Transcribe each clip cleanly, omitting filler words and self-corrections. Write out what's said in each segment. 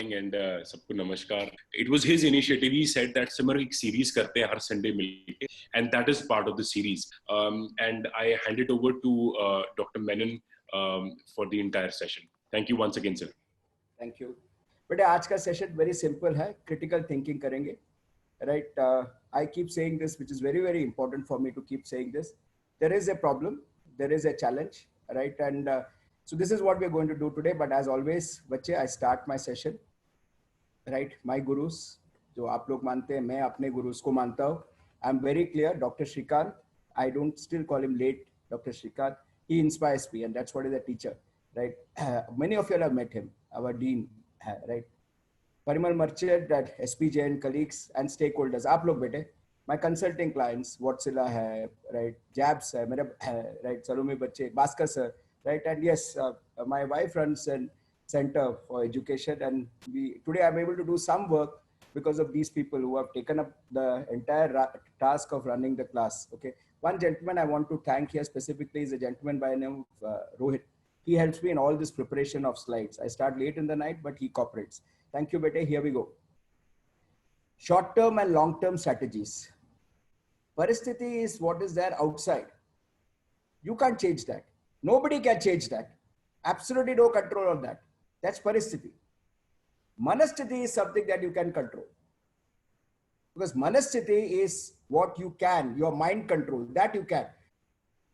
morning and सबको नमस्कार. It was his initiative. He said that Simar एक series करते हैं हर Sunday मिलके, and that is part of the series. And I hand it over to Dr. Menon for the entire session. Thank you once again, sir. Thank you. बेटे आज का session very simple है, critical thinking करेंगे, right? I keep saying this, which is very important for me to keep saying this. There is a problem, there is a challenge, right? And so this is what we're going to do today. But as always, बच्चे, I start my session, right? My gurus, जो आप लोग मानते हैं, मैं अपने gurus को मानता हूँ. I'm very clear. Dr. Shrikant, I don't still call him late. Dr. Shrikant, he inspires me, and that's what is a teacher, right? Many of you have met him, our dean, right? Parimal Merchant, that SPJ and colleagues and stakeholders. आप लोग बेटे, my consulting clients, Whatsilla है, right? Jabs है, मेरा right? Salome बच्चे, Bhaskar sir, right? And yes, my wife runs a center for education, and today I'm able to do some work because of these people who have taken up the entire task of running the class. Okay, one gentleman I want to thank here specifically is a gentleman by the name of Rohit. He helps me in all this preparation of slides. I start late in the night, but he cooperates. Thank you, bete. Here we go. Short-term and long-term strategies. Paristhiti is what is there outside. You can't change that. Nobody can change that. Absolutely no control on that. That's paristhiti. Manasthiti is something that you can control. Because manasthiti is what you can, your mind control, that you can.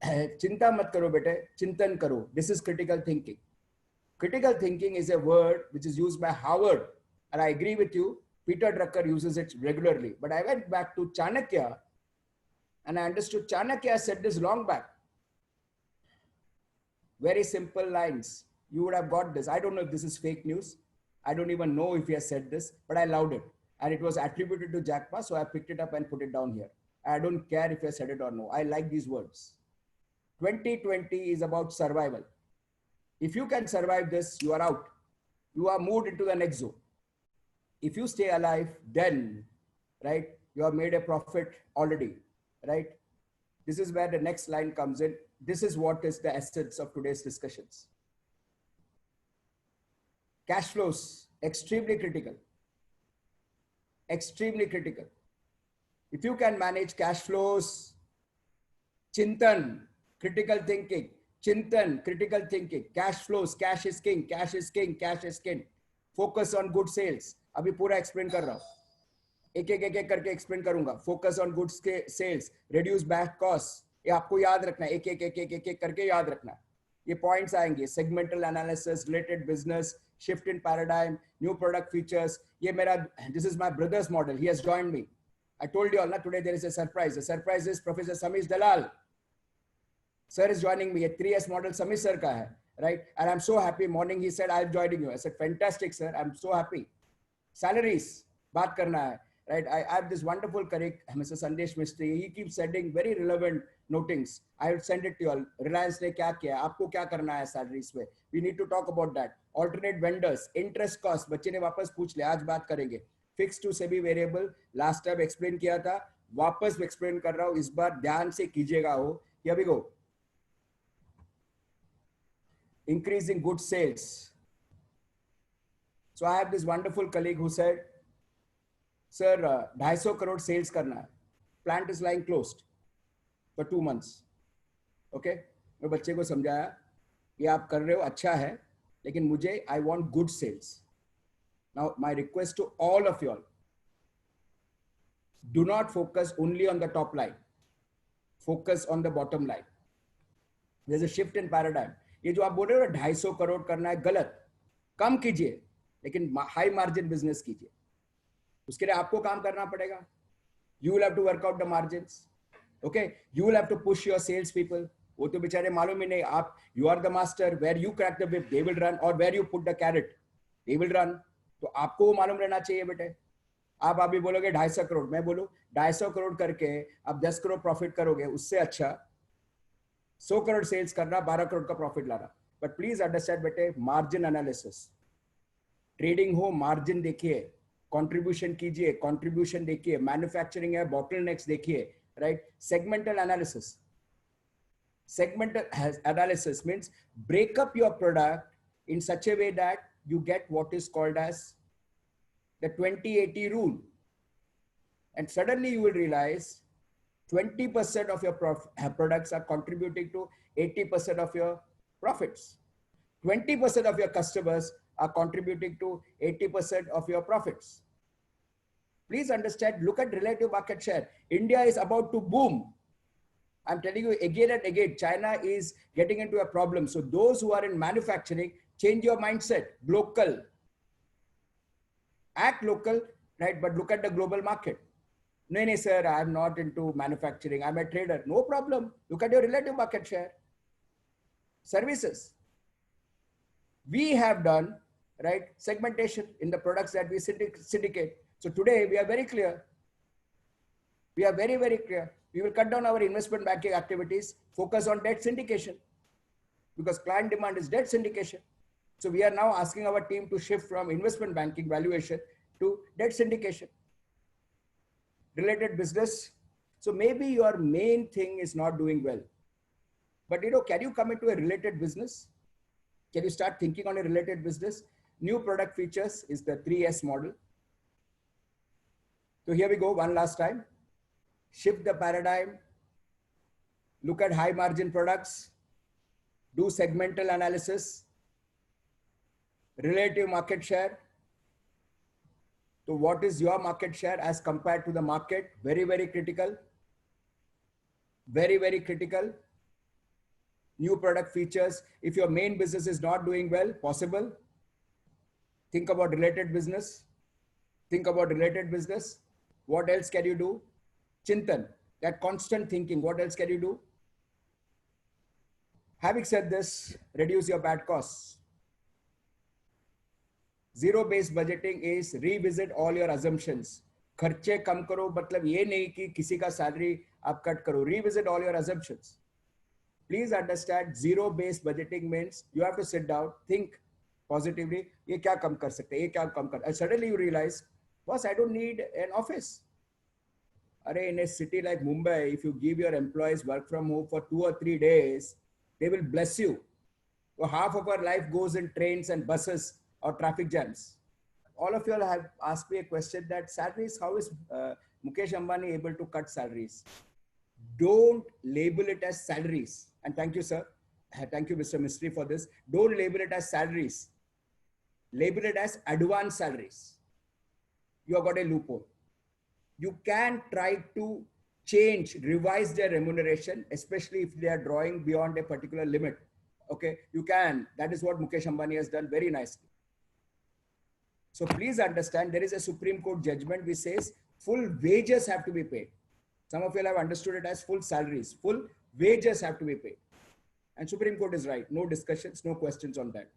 Chinta mat karo bete, chintan karo. This is critical thinking. Critical thinking is a word which is used by Howard, and I agree with you, Peter Drucker uses it regularly. But I went back to Chanakya, and I understood Chanakya said this long back. Very simple lines. You would have got this. I don't know if this is fake news. I don't even know if he has said this, but I loved it. And it was attributed to Jack Ma, so I picked it up and put it down here. I don't care if he has said it or no. I like these words. 2020 is about survival. If you can survive this, you are out. You are moved into the next zone. If you stay alive, then, right, you have made a profit already, right? This is where the next line comes in. This is what is the essence of today's discussions. Cash flows, extremely critical. Extremely critical. If you can manage cash flows, Chintan, critical thinking. Chintan, critical thinking. Cash flows, cash is king, cash is king, cash is king. Focus on good sales. अभी पूरा explain कर रहा हूँ. एक करके explain करूँगा. Focus on good sales. Reduce back costs. ये आपको याद रखना है. एक करके याद रखना है. ये points आएंगे. Segmental analysis, related business, shift in paradigm, new product features. ये मेरा, this is my brother's model. He has joined me. I told you all, today there is a surprise. The surprise is Professor Samish Dalal. Sir is joining me. A 3S model Samish sir ka hai, right? And I'm so happy. Morning he said, I'm joining you. I said, fantastic, sir. I'm so happy. Salaries, baat karna hai, right? I have this wonderful colleague, Mr. Sandesh Mistry. He keeps sending very relevant notings. I will send it to you all. Reliance ne kya kiya? Aapko kya karna hai salaries mein? We need to talk about that. Alternate vendors, interest cost. बच्चे ने वापस पूछ ले, आज बात करेंगे. Fixed to semi variable. Last time explain किया था. वापस explain कर रहा हूँ. इस बार ध्यान से कीजिएगा हो. Here we go. Increasing good sales. So I have this wonderful colleague who said, sir, 250 crore sales karna hai. Plant is lying closed for 2 months. Okay? मैं बच्चे को समझाया, ये आप कर रहे हो अच्छा है, लेकिन मुझे I want good sales. Now my request to all of you all, do not focus only on the top line. Focus on the bottom line. There's a shift in paradigm. ये जो आप बोल रहे हो 250 करोड़ करना है, गलत. कम कीजिए, लेकिन हाई मार्जिन बिजनेस कीजिए. उसके लिए आपको काम करना पड़ेगा. You will have to work out the margins. Okay, you will have to push your sales people. वो तो बेचारे मालूम ही नहीं. आप, you are the master. Where you crack the whip, they will run, or where you put the carrot, they will run. तो आपको वो मालूम रहना चाहिए बेटे. आप अभी बोलोगे 250 करोड़, मैं बोलूं 250 करोड़ करके आप 10 करोड़ प्रॉफिट करोगे, उससे अच्छा 100 करोड़ सेल्स करना, 12 करोड़ का प्रॉफिट लाना. बट प्लीज अंडरस्टैंड बेटे, मार्जिन एनालिसिस. ट्रेडिंग हो, मार्जिन देखिए, कंट्रीब्यूशन कीजिए, कंट्रीब्यूशन देखिए, मैन्युफैक्चरिंग है, बॉटलनेक्स देखिए, right. Segmental analysis. Segmental analysis means break up your product in such a way that you get what is called as the 20-80 rule. And suddenly you will realize 20% of your products are contributing to 80% of your profits. 20% of your customers are contributing to 80% of your profits. Please understand, look at relative market share. India is about to boom. I'm telling you again and again, China is getting into a problem. So those who are in manufacturing, change your mindset. Local. Act local, right? But look at the global market. No, sir, I'm not into manufacturing. I'm a trader. No problem. Look at your relative market share. Services. We have done, right, segmentation in the products that we syndicate. So today we are very clear. We are very, very clear. We will cut down our investment banking activities, focus on debt syndication, because client demand is debt syndication. So we are now asking our team to shift from investment banking valuation to debt syndication. Related business. So maybe your main thing is not doing well. But can you come into a related business? Can you start thinking on a related business? New product features is the 3S model. So here we go one last time. Shift the paradigm. Look at high margin products. Do segmental analysis. Relative market share. So what is your market share as compared to the market? Very, very critical. Very, very critical. New product features. If your main business is not doing well, possible. Think about related business. Think about related business. What else can you do? Chintan, that constant thinking. What else can you do? Having said this, reduce your bad costs. Zero-based budgeting is revisit all your assumptions. खर्चे कम करो मतलब ये नहीं कि किसी का salary आप cut करो. Revisit all your assumptions. Please understand, zero-based budgeting means you have to sit down, think positively. ये क्या कम कर सकते हैं? ये क्या कम कर? And suddenly you realize, boss, I don't need an office. In a city like Mumbai, if you give your employees work from home for 2 or 3 days, they will bless you. So half of our life goes in trains and buses or traffic jams. All of you all have asked me a question that salaries, how is Mukesh Ambani able to cut salaries? Don't label it as salaries. And thank you, sir. Thank you, Mr. Mistry, for this. Don't label it as salaries. Label it as advance salaries. You have got a loophole. You can try to change, revise their remuneration, especially if they are drawing beyond a particular limit. Okay, you can. That is what Mukesh Ambani has done very nicely. So please understand, there is a Supreme Court judgment which says full wages have to be paid. Some of you have understood it as full salaries. Full wages have to be paid. And Supreme Court is right. No discussions, no questions on that.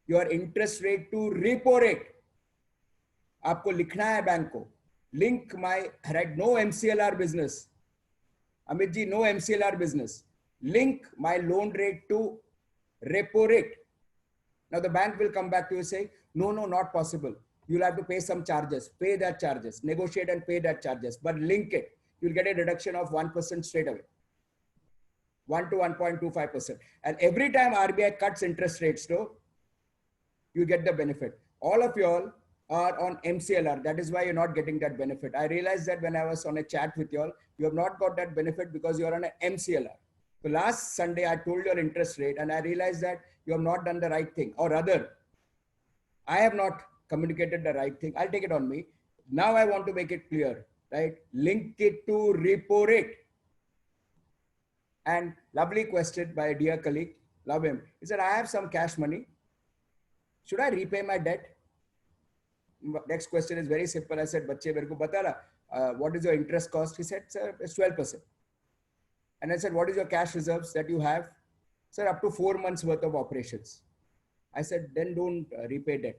Your interest rate to repo rate. आपको लिखना है bank को. Link my, right, no MCLR business. Amit ji, no MCLR business. Link my loan rate to repo rate. Now the bank will come back to you and say, no, not possible. You'll have to pay some charges. Pay that charges. Negotiate and pay that charges. But link it. You'll get a reduction of 1% straight away. 1 to 1.25%. And every time RBI cuts interest rates, you get the benefit. All of you all are on MCLR. That is why you're not getting that benefit. I realized that when I was on a chat with you all, you have not got that benefit because you're on an MCLR. So last Sunday, I told your interest rate and I realized that you have not done the right thing, or rather, I have not communicated the right thing. I'll take it on me. Now I want to make it clear, right? Link it to repo rate. And lovely question by a dear colleague, love him. He said, I have some cash money. Should I repay my debt? Next question is very simple. I said, Bachche, mere ko bata na, what is your interest cost? He said, sir, it's 12%. And I said, what is your cash reserves that you have? Sir, up to 4 months worth of operations. I said, then don't repay debt.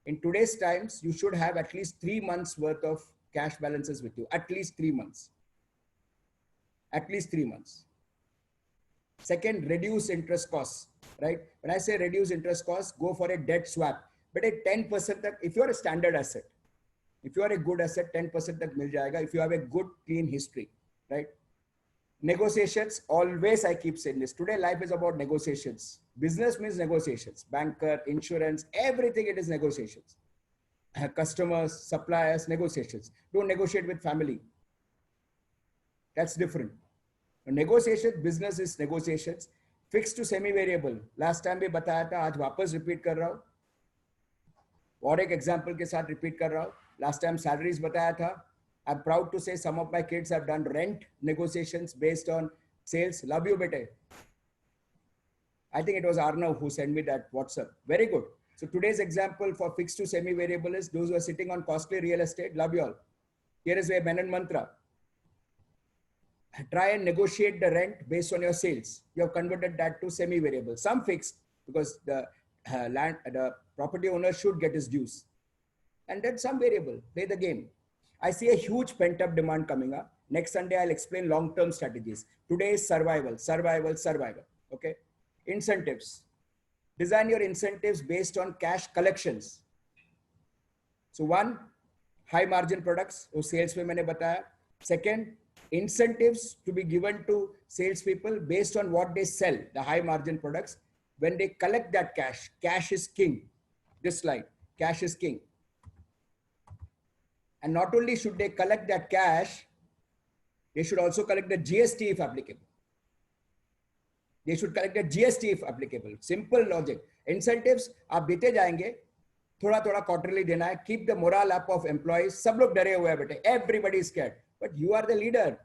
In today's times, you should have at least 3 months worth of cash balances with you. At least 3 months. At least 3 months. Second, reduce interest costs, right? When I say reduce interest costs, go for a debt swap. But a 10%, if you're a standard asset, if you are a good asset, 10% tak mil jayega. If you have a good, clean history, right? Negotiations, always I keep saying this. Today, life is about negotiations. Business means negotiations. Banker, insurance, everything it is negotiations. customers, suppliers, negotiations. Don't negotiate with family. That's different. Negotiation, business is negotiations. Fixed to semi-variable. Last time भी बताया था, आज वापस repeat कर रहा हूँ. और एक example के साथ repeat कर रहा हूँ. Last time salaries बताया था. I'm proud to say some of my kids have done rent negotiations based on sales. Love you, bete. I think it was Arnav who sent me that WhatsApp. Very good. So today's example for fixed to semi-variable is those who are sitting on costly real estate. Love you all. Here is a Menon mantra. Try and negotiate the rent based on your sales. You have converted that to semi-variable. Some fixed because the the property owner should get his dues. And then some variable. Play the game. I see a huge pent-up demand coming up. Next Sunday, I'll explain long-term strategies. Today is survival, survival, survival. Okay. Incentives. Design your incentives based on cash collections. So one, high margin products, wo sales mein maine bataya. Second, incentives to be given to salespeople based on what they sell, the high margin products. When they collect that cash, cash is king. This slide, cash is king. And not only should they collect that cash, they should also collect the GST if applicable. They should collect the GST if applicable. Simple logic. Incentives, आप देते जाएंगे, थोड़ा थोड़ा quarterly देना है. Keep the morale up of employees. सब लोग डरे हुए हैं बेटे. Everybody is scared. But you are the leader.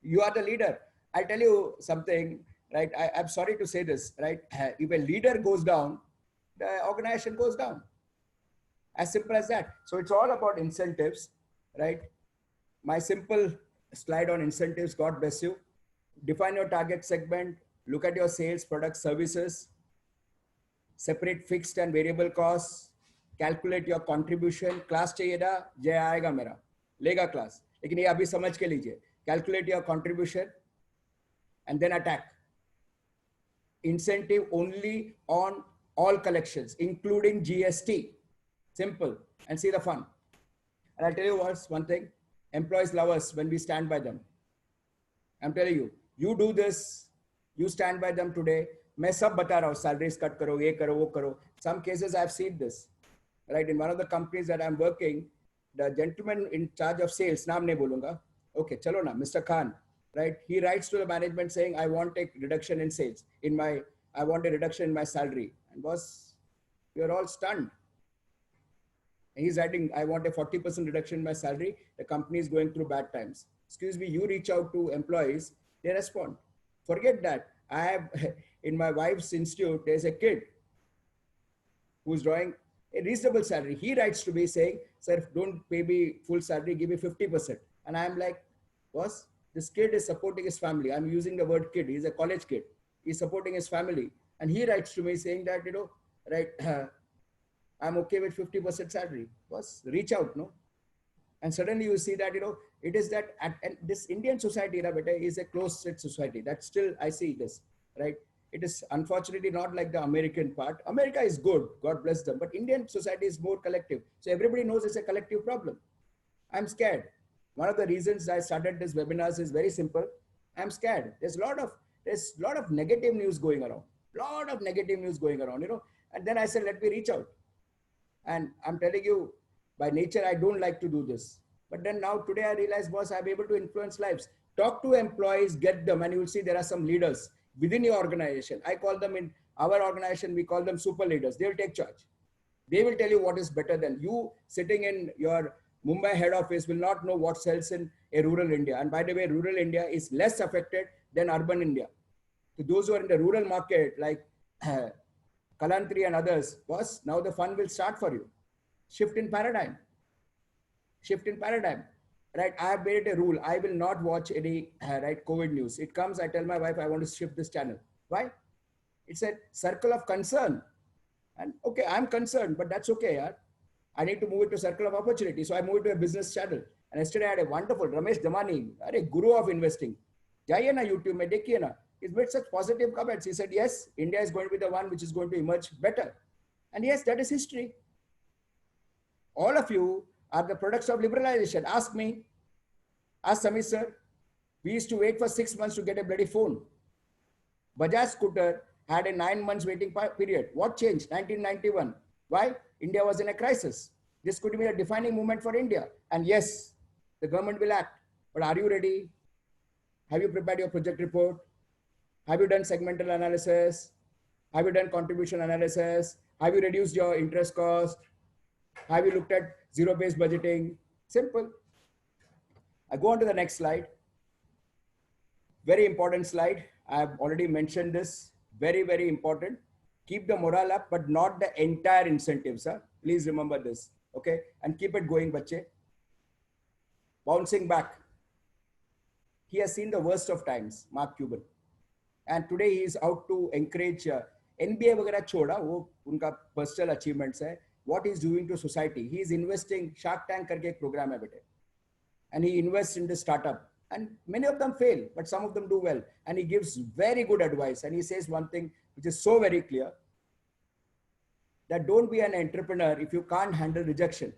You are the leader. I'll tell you something, right? I'm sorry to say this, right? If a leader goes down, the organization goes down. As simple as that. So it's all about incentives, right? My simple slide on incentives, God bless you. Define your target segment, look at your sales, products, services, separate fixed and variable costs, calculate your contribution. Class चाहिए था, जय आएगा मेरा, लेगा class. लेकिन ये अभी समझ के लीजिए. Calculate your contribution and then attack. Incentive only on all collections, including GST. Simple. And see the fun. And I'll tell you one thing. Employees love us when we stand by them. I'm telling you, you do this, you stand by them today. मैं सब बता रहा हूँ, salaries cut करो, ये करो, वो करो. Some cases I've seen this, right? In one of the companies that I'm working, the gentleman in charge of sales, नाम नहीं बोलूँगा. Okay, चलो ना, Mr. Khan, right? He writes to the management saying, I want a reduction in sales. I want a reduction in my salary. And boss, you're all stunned. And he's writing, I want a 40% reduction in my salary. The company is going through bad times. Excuse me, you reach out to employees, they respond. Forget that. I have, in my wife's institute, there's a kid who's drawing a reasonable salary. He writes to me saying, sir, don't pay me full salary, give me 50%. And I'm like, boss, this kid is supporting his family. I'm using the word kid. He's a college kid. He's supporting his family. And he writes to me saying that, you know, right, I'm okay with 50% salary. Boss, reach out, no? And suddenly you see that, you know, it is that, and this Indian society, is a closed-knit society. That still, I see this, right? It is unfortunately not like the American part. America is good, God bless them, but Indian society is more collective. So everybody knows it's a collective problem. I'm scared. One of the reasons I started this webinars is very simple. I'm scared. There's a lot of negative news going around. You know. And then I said, let me reach out. And I'm telling you, by nature, I don't like to do this. But then now today I realize, boss, I'm able to influence lives. Talk to employees, get them, and you will see there are some leaders within your organization. I call them, in our organization, we call them super leaders. They will take charge. They will tell you what is better than you. Sitting in your Mumbai head office will not know what sells in a rural India. And by the way, rural India is less affected than urban India. To those who are in the rural market, like Kalantri and others, boss, now the fun will start for you. Shift in paradigm. Right? I have made it a rule. I will not watch any COVID news. It comes, I tell my wife, I want to shift this channel. Why? It's a circle of concern. And okay, I'm concerned, but that's okay. Yeah? I need to move it to circle of opportunity. So I moved to a business channel. And yesterday I had a wonderful Ramesh Damani, a guru of investing. Jaiye na YouTube mein dekhiye na. He's made such positive comments. He said, yes, India is going to be the one which is going to emerge better. And yes, that is history. All of you are the products of liberalization. Ask me, ask Samir sir. We used to wait for 6 months to get a bloody phone. Bajaj scooter had a 9 months waiting period. What changed? 1991. Why? India was in a crisis. This could be a defining moment for India. And yes, the government will act. But are you ready? Have you prepared your project report? Have you done segmental analysis? Have you done contribution analysis? Have you reduced your interest cost? Have you looked at zero-based budgeting? Simple. I go on to the next slide. Very important slide. I have already mentioned this. Very, very important. Keep the morale up, but not the entire incentives. Huh? Please remember this. Okay. And keep it going, bache. Bouncing back. He has seen the worst of times, Mark Cuban. And today he is out to encourage NBA वगैरह छोड़ा, वो उनका personal achievements है. What he is doing to society. He is investing. Shark Tank करके एक program है बेटे. And he invests in the startup. And many of them fail, but some of them do well. And he gives very good advice. And he says one thing which is so very clear, that don't be an entrepreneur if you can't handle rejection.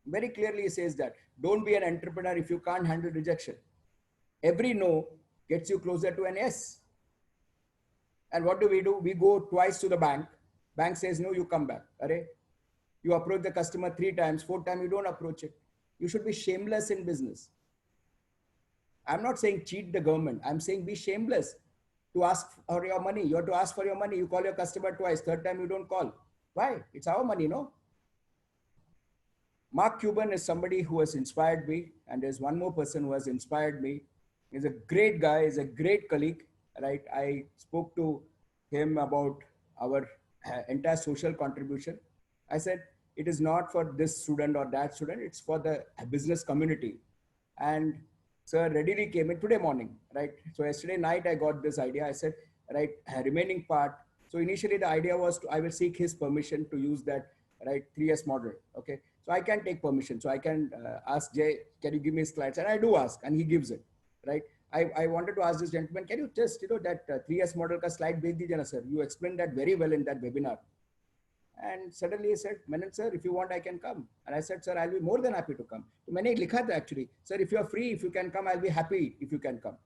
Very clearly he says that. Don't be an entrepreneur if you can't handle rejection. Every no gets you closer to an yes. And what do? We go twice to the bank. Bank says no, you come back. Array, you approach the customer 3 times, 4th time you don't approach it. You should be shameless in business. I'm not saying cheat the government. I'm saying be shameless to ask for your money. You have to ask for your money. You call your customer twice. 3rd time you don't call. Why? It's our money, no? Mark Cuban is somebody who has inspired me. And there's one more person who has inspired me. He's a great guy. He's a great colleague, right? I spoke to him about our entire social contribution. I said, it is not for this student or that student. It's for the business community. And sir readily came in today morning, right? So yesterday night, I got this idea. I said, right, remaining part. So initially the idea was I will seek his permission to use that, right, 3S model. Okay. So I can take permission. So I can ask Jay, can you give me slides? And I do ask, and he gives it, right? I wanted to ask this gentleman, can you just, that 3S model ka slide bhej dijiye na, sir? You explained that very well in that webinar. And suddenly he said, Menon sir, if you want, I can come. And I said, sir, I'll be more than happy to come. So मैंने लिखा था actually, sir, if you are free, if you can come, I'll be happy if you can come.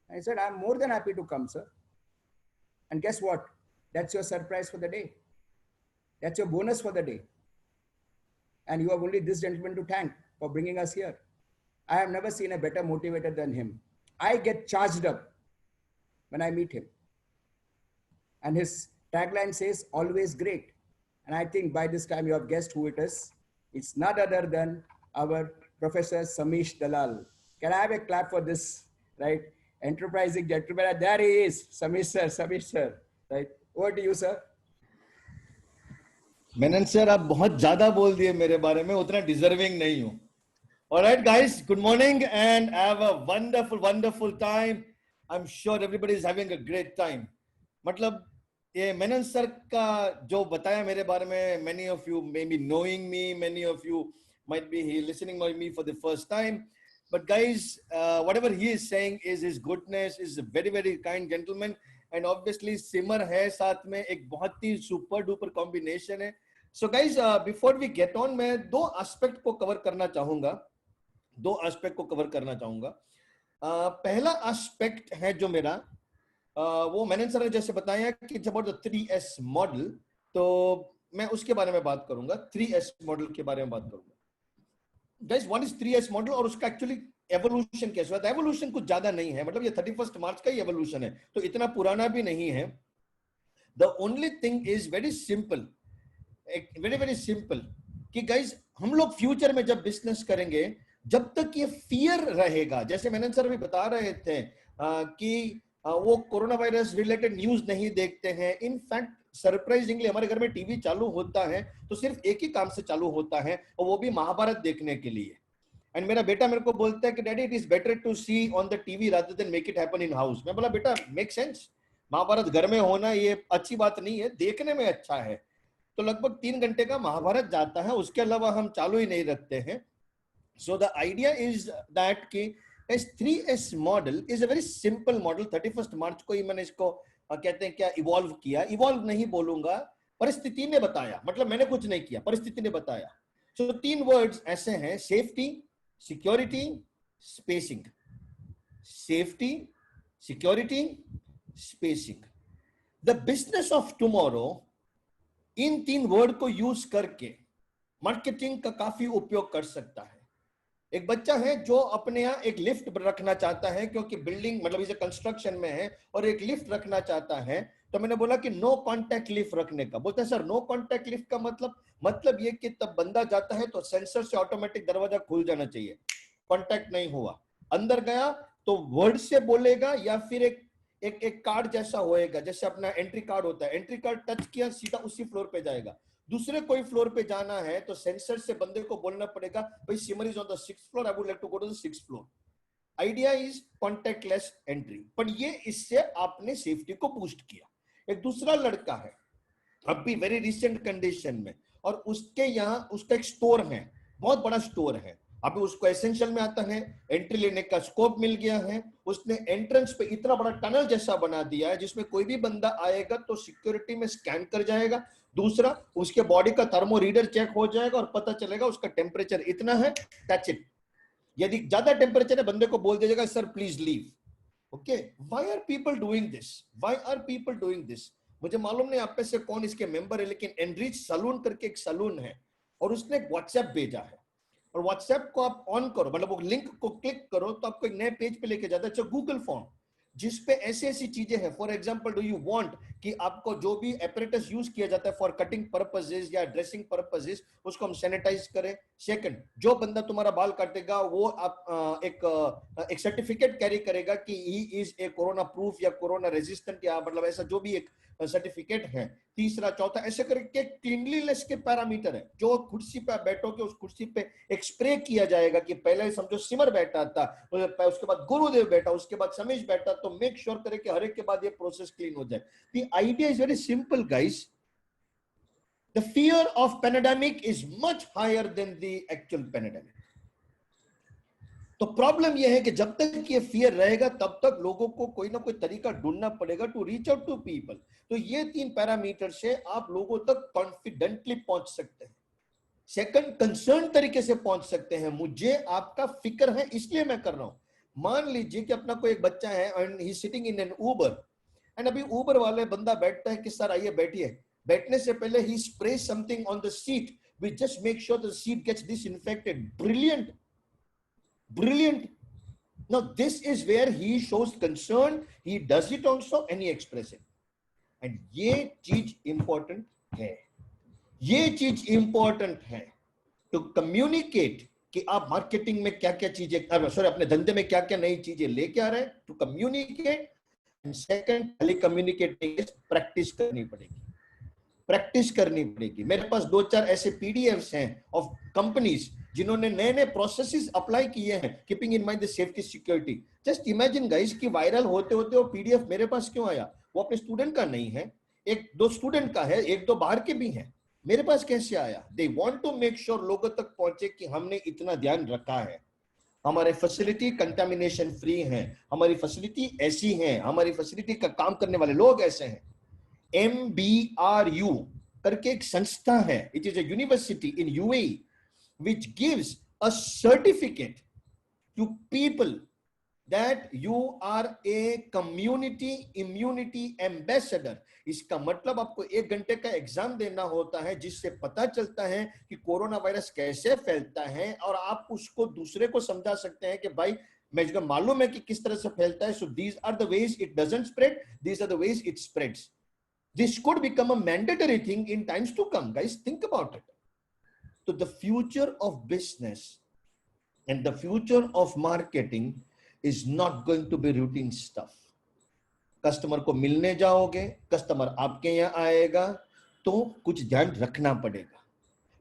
And I said, I'm more than happy to come, sir. And guess what? That's your surprise for the day. That's your bonus for the day. And you have only this gentleman to thank for bringing us here. I have never seen a better motivator than him. I get charged up when I meet him. And his tagline says, always great. And I think by this time you have guessed who it is. It's none other than our Professor Samish Dalal. Can I have a clap for this, right? Enterprising gentleman. There he is, Samish sir, right? Over to you, sir. Menon sir, आप बहुत ज्यादा बोल दिए मेरे बारे में, उतना deserving नहीं हूं. Alright guys, good morning and have a wonderful time. I'm sure everybody is having a great time. मतलब ये मेनन सर का जो बताया मेरे बारे में, many of you may be knowing me, many of you might be listening to me for the first time. But guys, whatever he is saying is his goodness, is a very kind gentleman. And obviously सिमर है साथ में, एक बहुत ही super duper combination है. So guys, before we get on, मैं दो aspect को cover करना चाहूंगा. पहला एस्पेक्ट है जो मेरा, वो मेनन सर ने जैसे बताया कि it's about the 3S model, तो मैं उसके बारे में बात करूंगा. 3S मॉडल के बारे में बात करूंगा. Guys, what is 3S model और उसका एक्चुअली एवोल्यूशन कैसे हुआ? एवोल्यूशन कुछ ज्यादा नहीं है, मतलब ये 31 मार्च का ही एवोल्यूशन है, तो इतना पुराना भी नहीं है. The only thing is very simple कि गाइस, हम लोग फ्यूचर में जब बिजनेस करेंगे, जब तक ये फियर रहेगा, जैसे मेनन सर भी बता रहे थे कि वो कोरोना वायरस रिलेटेड न्यूज नहीं देखते हैं. इनफैक्ट सरप्राइजिंगली हमारे घर में टीवी चालू होता है तो सिर्फ एक ही काम से चालू होता है, और वो भी महाभारत देखने के लिए. एंड मेरा बेटा मेरे को बोलता है कि daddy, it is better to see on the TV rather than make it happen in house. मैं बोला, बेटा मेक सेंस, महाभारत घर में होना ये अच्छी बात नहीं है, देखने में अच्छा है. तो लगभग 3 घंटे का महाभारत जाता है, उसके अलावा हम चालू ही नहीं रखते हैं. So the idea is that कि इस 3S model is a very simple model. 31 मार्च को ही मैंने इसको कहते हैं क्या इवॉल्व किया. इवॉल्व नहीं बोलूंगा, परिस्थिति ने बताया, मतलब मैंने कुछ नहीं किया, परिस्थिति ने बताया. So 3 वर्ड्स ऐसे हैं: safety, security, spacing. Safety, security, spacing. The business of tomorrow in 3 word को यूज करके मार्केटिंग का काफी उपयोग कर सकता है। एक बच्चा है जो अपने यहाँ एक लिफ्ट रखना चाहता है, क्योंकि बिल्डिंग मतलब इसे कंस्ट्रक्शन में है और एक लिफ्ट रखना चाहता है, तो मैंने बोला कि नो कांटेक्ट लिफ्ट रखने का। बोलते हैं सर नो कांटेक्ट लिफ्ट का मतलब ये कि तब बंदा जाता है तो सेंसर से ऑटोमेटिक दरवाजा खुल जाना चाहिए, कांटेक्ट नहीं हुआ, अंदर गया तो वर्ड से बोलेगा या फिर एक कार्ड जैसा होएगा, जैसे अपना एंट्री कार्ड होता है, एंट्री कार्ड टच किया सीधा उसी फ्लोर पे जाएगा। दूसरे कोई फ्लोर पे जाना है तो सेंसर से बंदे को बोलना पड़ेगा भाई Simar is on the 6th floor, I would like to go to the 6th floor. Idea is contactless entry, पर ये इससे आपने सेफ्टी को बूस्ट किया। एक दूसरा लड़का है अब भी वेरी रिसेंट कंडीशन में, और उसके यहाँ उसका एक स्टोर है, बहुत बड़ा स्टोर है, अभी उसको एसेंशियल में आता है, एंट्री लेने का स्कोप मिल गया है, उसने एंट्रेंस पे इतना बड़ा टनल जैसा बना दिया है जिसमें कोई भी बंदा आएगा तो सिक्योरिटी में स्कैन कर जाएगा। दूसरा, उसके बॉडी का थर्मो रीडर चेक हो जाएगा और पता चलेगा उसका टेम्परेचर इतना है, दैट्स इट। यदि ज्यादा टेम्परेचर है बंदे को बोल दीजिएगा sir please leave. Okay, why are people doing this, why are people doing this? मुझे मालूम नहीं आप में से कौन इसके मेंबर है, लेकिन एनरिच सलून करके एक सलून है और उसने एक व्हाट्सएप भेजा है, और व्हाट्सएप को आप ऑन करो, मतलब वो लिंक को क्लिक करो तो आपको एक नए पेज पे लेके जाता है, गूगल फॉर्म, जिसपे ऐसी ऐसी चीजें हैं। For example, do you want कि आपको जो भी एपरेटस यूज किया जाता है फॉर कटिंग पर्पसेस या ड्रेसिंग पर्पसेस उसको हम सैनिटाइज करें। सेकंड, जो बंदा तुम्हारा बाल काटेगा वो आप एक सर्टिफिकेट कैरी करेगा कि he is a corona proof या कोरोना रेजिस्टेंट, या मतलब ऐसा जो भी एक सर्टिफिकेट है। तीसरा, चौथा, ऐसे करके क्लीनलीनेस के पैरामीटर है। जो कुर्सी पे बैठोगे उस कुर्सी पे एक स्प्रे किया जाएगा कि पहले समझो सिमर बैठा था, उसके बाद गुरुदेव बैठा, उसके बाद समीश बैठा, तो मेक श्योर करें कि हर एक के बाद ये प्रोसेस क्लीन हो जाए। The idea is very simple guys, the fear of pandemic is much higher than the actual pandemic. तो प्रॉब्लम यह है कि जब तक ये फियर रहेगा तब तक लोगों को कोई ना कोई तरीका ढूंढना पड़ेगा to reach out to people. तो ये 3 पैरामीटर से आप लोगों तक कॉन्फिडेंटली पहुंच सकते हैं। सेकंड, कंसर्न तरीके से पहुंच सकते हैं, मुझे आपका फिक्र है इसलिए मैं कर रहा हूं। मान लीजिए कि अपना कोई एक बच्चा है and he sitting in an Uber, and अभी ऊबर वाले बंदा बैठता है कि सर आइए बैठिए, बैठने से पहले ही spray something on the seat, we just make sure the seat gets disinfected. Brilliant, brilliant. Now this is where he shows concern, he does it also and he expresses it, and ये चीज important है, ये चीज important है to communicate कि आप marketing में क्या क्या चीजें, सॉरी अपने धंधे में क्या क्या नई चीजें लेके आ रहे हैं, टू कम्युनिकेट। एंड सेकंड, पहले कम्युनिकेटिंग प्रैक्टिस करनी पड़ेगी, प्रैक्टिस करनी पड़ेगी। मेरे पास 2-4 ऐसे पीडीएफ्स हैं ऑफ कंपनीज जिन्होंने नए नए प्रोसेसेस अप्लाई किए हैं, keeping in mind the safety security. Just imagine guys कि वायरल होते होते वो पीडीएफ मेरे पास क्यों आया? वो अपने स्टूडेंट का नहीं है, 1-2 स्टूडेंट का है, 1-2 बाहर के भी हैं, मेरे पास कैसे आया? They want to make sure लोगों तक पहुंचे कि हमने इतना ध्यान रखा है, हमारे फैसिलिटी कंटामिनेशन फ्री है, हमारी फैसिलिटी ऐसी है, हमारी फैसिलिटी का काम करने वाले लोग ऐसे हैं। MBRU करके एक संस्था है, it is a university in UAE which gives a certificate to people that you are a community immunity ambassador। इसका मतलब आपको 1 घंटे का एग्जाम देना होता है जिससे पता चलता है कि कोरोना वायरस कैसे फैलता है, और आप उसको दूसरे को समझा सकते हैं कि भाई मुझे मालूम है कि किस तरह से फैलता है, so these are the ways it doesn't spread, these are the ways it spreads। This could become a mandatory thing in times to come, guys, think about it। So the future of business and the future of marketing is not going to be routine stuff। Customer को मिलने जाओगे, customer आपके यहाँ आएगा, तो कुछ ध्यान रखना पड़ेगा,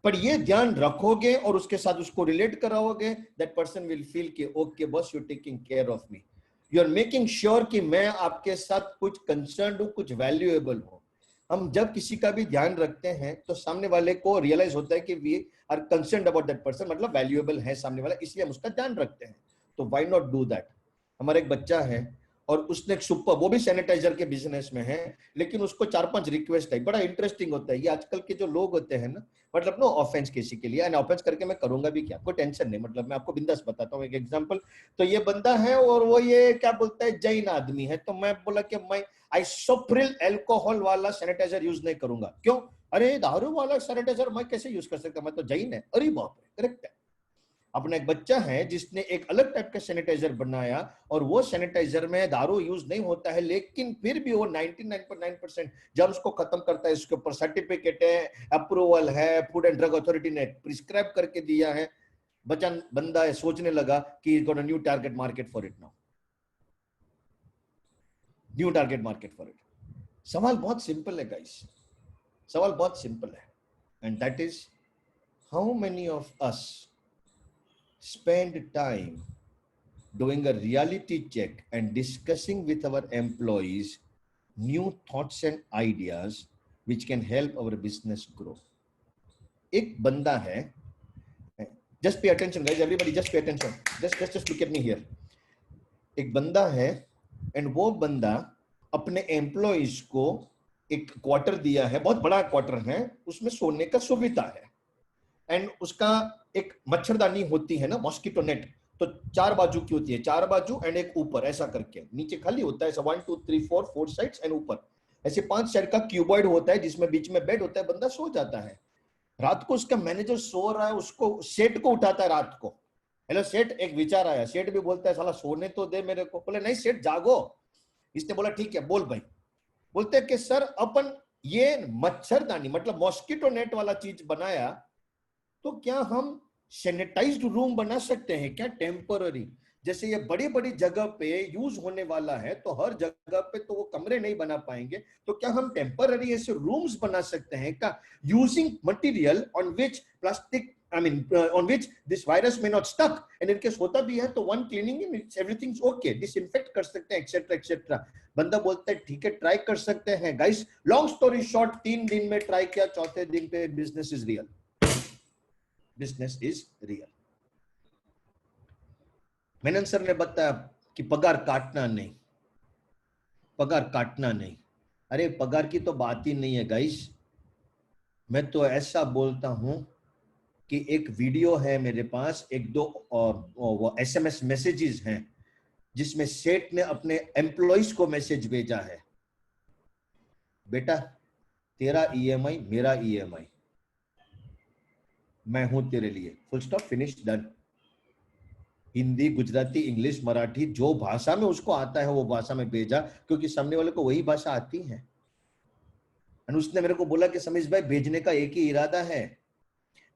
पर ये ध्यान रखोगे और उसके साथ उसको रिलेट कराओगे, that person will feel कि okay boss, you're taking care of me, you're making sure कि मैं आपके साथ कुछ concerned हूँ, कुछ valuable हूँ। हम जब किसी का भी ध्यान रखते हैं तो सामने वाले को रियलाइज होता है कि we are concerned about that person, मतलब वैल्यूएबल है सामने वाला, इसलिए हम उसका ध्यान रखते हैं। तो व्हाई नॉट डू दैट? हमारा एक बच्चा है और उसने सुपर, वो भी सैनिटाइजर के बिजनेस में है, लेकिन उसको 4-5 रिक्वेस्ट है, बड़ा इंटरेस्टिंग होता है। ये आजकल के जो लोग होते हैं ना, मतलब नो ऑफेंस किसी के लिए, एंड ऑफेंस करके मैं करूंगा भी क्या, कोई टेंशन नहीं, मतलब मैं आपको बिंदास बताता हूँ एक एग्जांपल। तो ये बंदा है और वो ये क्या बोलता है, जैन आदमी है, तो मैं बोला कि मैं आइसोप्रिल अल्कोहल वाला सैनिटाइजर यूज नहीं करूंगा। क्यों? अरे दारू वाला सैनिटाइजर मैं कैसे यूज कर सकता, मैं तो जैन है। अरे बाप रे, करेक्ट है। अपना एक बच्चा है जिसने एक अलग टाइप का सैनिटाइजर बनाया और वो सैनिटाइजर में दारू यूज नहीं होता है, लेकिन फिर भी वो 99.9% जर्म्स को खत्म करता है। इसके ऊपर सर्टिफिकेट है, अप्रूवल है, फूड एंड ड्रग अथॉरिटी ने प्रिस्क्राइब करके दिया है। बंदा है सोचने लगा कि got a new target market for it now, new target market for it. सवाल बहुत सिंपल है गाइस, सवाल बहुत सिंपल है, and that is how many of us spend time doing a reality check and discussing with our employees new thoughts and ideas which can help our business grow. एक बंदा है, just pay attention guys, everybody just pay attention, just look at me here. एक बंदा है and वो बंदा अपने employees को एक क्वार्टर दिया है, बहुत बड़ा क्वार्टर है, उसमें सोने का सुविधा है, एंड उसका एक मच्छरदानी होती है ना, मॉस्किटो नेट, तो 4 बाजू की होती है, 4 बाजू एंड एक ऊपर ऐसा करके, नीचे खाली होता है, 1 2 3 4 साइड्स एंड ऊपर ऐसे 5 साइड का क्यूबॉइड होता है जिसमें बीच में बेड होता है। बंदा सो जाता है, रात को उसका मैनेजर सो रहा है, उसको सेठ को उठाता है रात को, हेलो सेठ एक विचार आया। सेठ भी बोलता है साला सोने तो दे मेरे को। बोले नहीं सेठ जागो। इसने बोला ठीक है बोल भाई। बोलते कि सर अपन ये मच्छरदानी मतलब मॉस्किटो नेट वाला चीज बनाया, तो क्या हम सैनिटाइज्ड रूम बना सकते हैं क्या टेम्पररी? जैसे ये बड़ी बड़ी जगह पे यूज होने वाला है, तो हर जगह पे तो वो कमरे नहीं बना पाएंगे, तो क्या हम टेम्पररी ऐसे रूम्स बना सकते हैं क्या, using material on which plastic on which this virus may not stuck, and in case होता भी है तो one cleaning and everything's okay, disinfect कर सकते हैं etc etc। बंदा बोलता है ठीक है ट्राई कर सकते हैं। गाइस लॉन्ग स्टोरी शॉर्ट, 3 दिन में ट्राई किया, चौथे दिन पे business is real, business is real. Menon sir ने बताया कि पगार काटना नहीं, पगार काटना नहीं। अरे पगार की तो बात ही नहीं है गाइस। मैं तो ऐसा बोलता हूं कि एक वीडियो है मेरे पास, 1-2 वो SMS मैसेजेस हैं जिसमें सेठ ने अपने एम्प्लॉइज को मैसेज भेजा है, बेटा तेरा EMI मेरा EMI, मैं हूं तेरे लिए, full stop, finish, done. Hindi, Gujarati, English, Marathi, जो भाषा में उसको आता है वो भाषा में भेजा, क्योंकि सामने वाले को वही भाषा आती है। और उसने मेरे को बोला कि समीश भाई भेजने का एक ही इरादा है,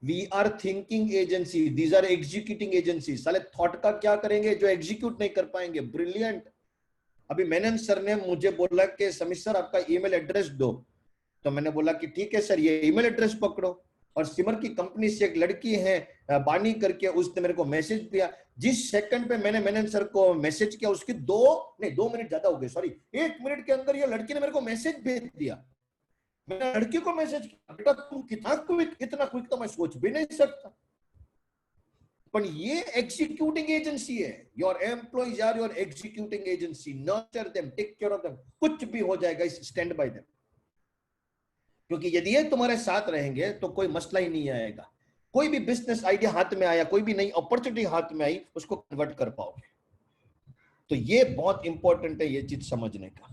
we are thinking agency, these are executing agency. साले थॉट का क्या करेंगे जो एग्जीक्यूट नहीं कर पाएंगे। ब्रिलियंट। अभी मेनन सर ने मुझे बोला कि समीश सर आपका ईमेल एड्रेस दो, तो मैंने बोला कि ठीक है सर ये ईमेल एड्रेस पकड़ो। और सिमर की कंपनी से एक लड़की है बानी करके, उसने मेरे को मैसेज दिया। जिस सेकंड पे मैंने मेनन सर को मैसेज किया उसकी 2 मिनट ज्यादा हो गए, सॉरी 1 मिनट के अंदर ये लड़की ने मेरे को मैसेज भेज दिया। मैंने लड़की को मैसेज किया, बेटा तुम कितना क्विक, इतना क्विक तो मैं सोच भी नहीं सकता। पर ये एग्जीक्यूटिंग एजेंसी है, your employees are your executing agency, nurture them, take care of them, कुछ भी हो जाएगा स्टैंड बाय देम। क्योंकि यदि ये तुम्हारे साथ रहेंगे तो कोई मसला ही नहीं आएगा। कोई भी बिजनेस आइडिया हाथ में आया, कोई भी नई अपॉर्चुनिटी हाथ में आई, उसको कन्वर्ट कर पाओगे। तो ये बहुत इंपॉर्टेंट है ये चीज समझने का।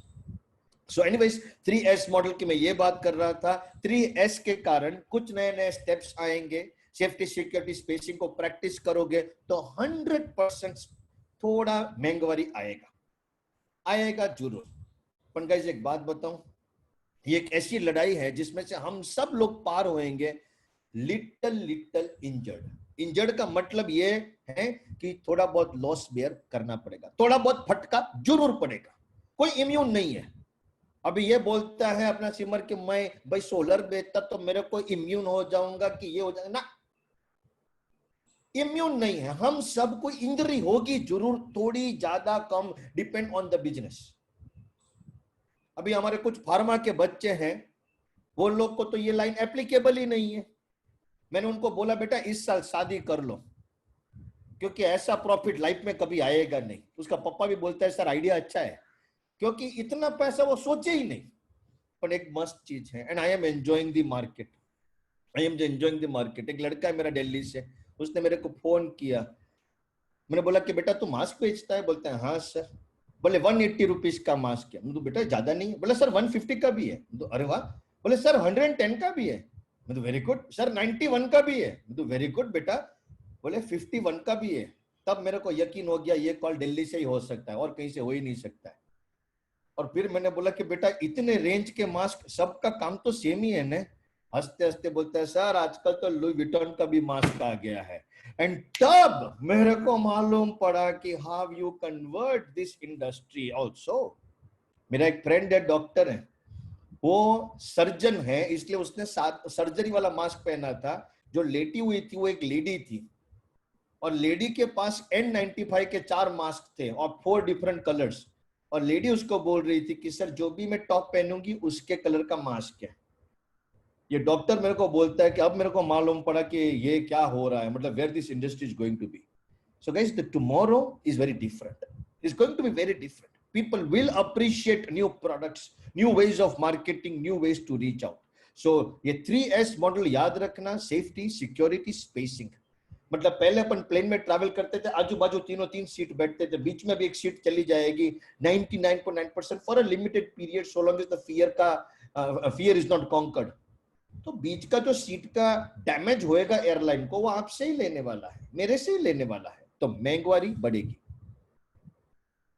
सो एनीवेज 3S मॉडल की मैं ये बात कर रहा था। 3S के कारण कुछ नए नए स्टेप्स आएंगे। सेफ्टी, सिक्योरिटी, स्पेसिंग को प्रैक्टिस करोगे तो 100% थोड़ा महंगाई आएगा जरूर। पर गाइस एक बात बताऊं, ये एक ऐसी लड़ाई है जिसमें से हम सब लोग पार होएंगे लिटल इंजर्ड का मतलब ये है कि थोड़ा बहुत लॉस बेयर करना पड़ेगा, थोड़ा बहुत फटका जरूर पड़ेगा। कोई इम्यून नहीं है। अभी ये बोलता है अपना सिमर कि मैं भाई सोलर बेचता तो मेरे को इम्यून हो जाऊंगा कि ये हो जाएगा ना, इम्यून नहीं है। हम सबको इंजरी होगी जरूर, थोड़ी ज्यादा कम, डिपेंड ऑन द बिजनेस। अभी हमारे कुछ फार्मा के बच्चे हैं, वो लोग को तो ये लाइन एप्लीकेबल ही नहीं है। मैंने उनको बोला बेटा इस साल शादी कर लो, क्योंकि ऐसा प्रॉफिट लाइफ में कभी आएगा नहीं। उसका पापा भी बोलता है सर आइडिया अच्छा है, क्योंकि इतना पैसा वो सोचे ही नहीं। पर एक मस्त चीज है, and I am enjoying the market, एक लड़का है मेरा दिल्ली से, उसने मेरे को फोन किया। मैंने बोला कि बेटा तू मास्क बेचता है? बोलते हैं हाँ सर। बोले 180 रुपीज का मास्क है। तो बेटा ज्यादा नहीं है? बोले सर 150 का भी है। तो अरे वाह, बोले सर 110 का भी है। मैं तो वेरी गुड। सर 91 का भी है। मैं तो वेरी गुड बेटा। बोले 51 का भी है। तब मेरे को यकीन हो गया ये कॉल दिल्ली से ही हो सकता है और कहीं से हो ही नहीं सकता है। और फिर मैंने बोला कि बेटा इतने रेंज के मास्क, सबका काम तो सेम ही है ना। हंसते हंसते बोलते हैं सर आजकल तो लुई विटॉन का भी मास्क आ गया है। एंड तब मेरे को मालूम पड़ा कि how you convert this industry also. मेरा एक फ्रेंड है, डॉक्टर है, वो सर्जन है, इसलिए उसने सर्जरी वाला मास्क पहना था। जो लेटी हुई थी वो एक लेडी थी और लेडी के पास N95 के 4 मास्क थे और 4 डिफरेंट कलर्स। और लेडी उसको बोल रही थी कि सर जो भी मैं टॉप पहनूंगी उसके कलर का मास्क है। ये डॉक्टर मेरे को बोलता है कि अब मेरे को मालूम पड़ा कि ये क्या हो रहा है, मतलब where this industry is going to be. So guys the tomorrow is very different, is going to be very different. People will appreciate new products, new ways of marketing, new ways to reach out. So ये 3S model याद रखना, safety, security, spacing. मतलब पहले अपन plane में travel करते थे, आजू बाजू तीनों तीन सीट बैठते थे, बीच में भी एक सीट चली जाएगी 99.9% for a limited period, so long as the fear is not conquered. तो बीच का जो सीट का डैमेज होएगा एयरलाइन को, वो आपसे ही लेने वाला है, मेरे से ही लेने वाला है। तो महंगवारी बढ़ेगी,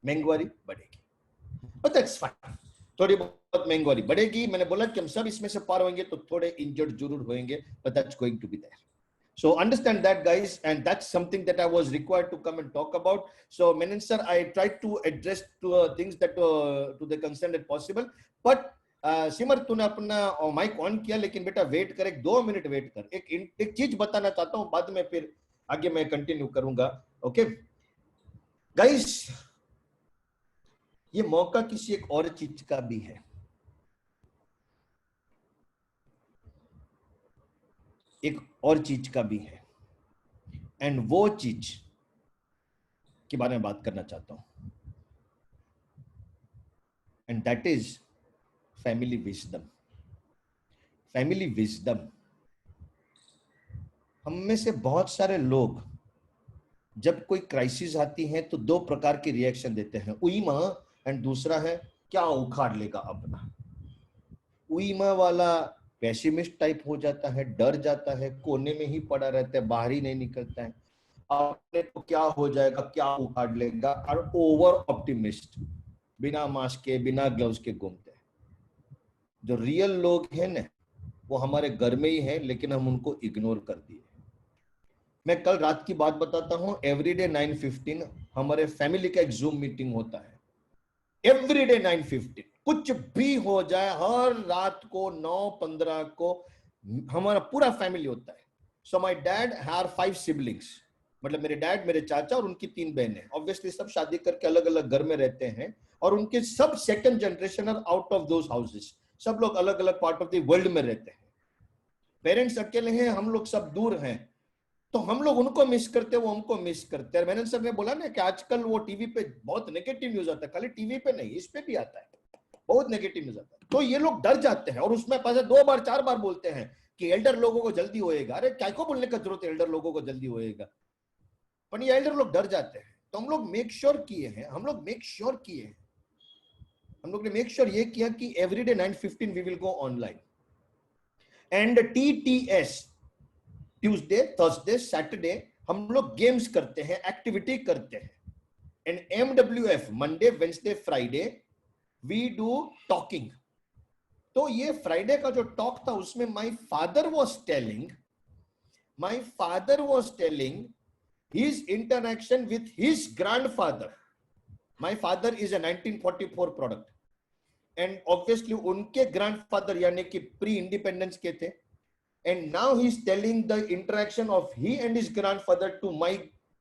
महंगवारी बढ़ेगी, but that's fine। थोड़ी बहुत महंगवारी बढ़ेगी। मैंने बोला कि हम सब इसमें से पार होंगे तो थोड़े इंजर्ड जरूर होंगे, but that's going to be there। So understand that guys, and that's something that I was required to come and talk about। So Menon sir, I tried to address to things that to the concern that possible, but सिमर तूने अपना mic on किया, लेकिन बेटा wait कर, 2 minute wait कर। एक चीज बताना चाहता हूं, बाद में फिर आगे मैं कंटिन्यू करूंगा। ओके गाइस, ये मौका किसी एक और चीज का भी है। एक और चीज का भी है, एंड वो चीज के बारे में बात करना चाहता हूं, and that is family wisdom. Family wisdom. हम में से बहुत सारे लोग जब कोई क्राइसिस आती है तो 2 प्रकार के रिएक्शन देते हैं, उई मां, एंड दूसरा है क्या उखाड़ लेगा अपना। उई मां वाला पेसिमिस्ट टाइप हो जाता है, डर जाता है, कोने में ही पड़ा रहता है, बाहर ही नहीं निकलता है, अपने को क्या हो जाएगा, क्या उखाड़ लेगा। और ओवर ऑप्टिमिस्ट, बिना मास्क के, बिना ग्लव्स के घूमते हैं। जो रियल लोग हैं ना, वो हमारे घर में ही है, लेकिन हम उनको इग्नोर कर दिए। मैं कल रात की बात बताता हूं। एवरीडे 9:15 हमारे फैमिली का एक जूम मीटिंग होता है। एवरीडे 9:15, कुछ भी हो जाए, हर रात को 9:15 को हमारा पूरा फैमिली होता है। So my dad have 5 siblings, मतलब मेरे डैड, मेरे चाचा और उनकी 3 बहनें। ऑब्वियसली सब शादी करके अलग अलग घर में रहते हैं, और उनके सब second generation are out of those houses. सब लोग अलग अलग पार्ट ऑफ द वर्ल्ड में रहते हैं। पेरेंट्स अकेले हैं, हम लोग सब दूर हैं। तो हम लोग उनको मिस करते हैं, वो हमको मिस करते हैं। मैंने सर ने बोला ना कि आजकल वो टीवी पे बहुत नेगेटिव न्यूज आता है, खाली टीवी पे नहीं, इस पे भी आता है, बहुत नेगेटिव न्यूज आता है। तो ये लोग डर जाते हैं, और उसमें पास 2 बार 4 बार बोलते हैं कि एल्डर लोगों को जल्दी होएगा। अरे क्या को बोलने का जरूरत है, एल्डर लोगों को जल्दी होएगा, पर ये एल्डर लोग डर जाते हैं। तो हम लोग मेक श्योर किए हैं, हम लोग ने मेक श्योर ये किया कि everyday 9:15 we will go online, and TTS Tuesday, Thursday, Saturday हम लोग गेम्स करते हैं, एक्टिविटी करते हैं। And MWF Monday, Wednesday, Friday we do talking. तो ये फ्राइडे का जो टॉक था, उसमें my father was telling his interaction with his grandfather. My father is a 1944 product, and obviously उनके grandfather यानी कि प्री इंडिपेंडेंस के थे, and now he is telling the interaction of he and his grandfather to my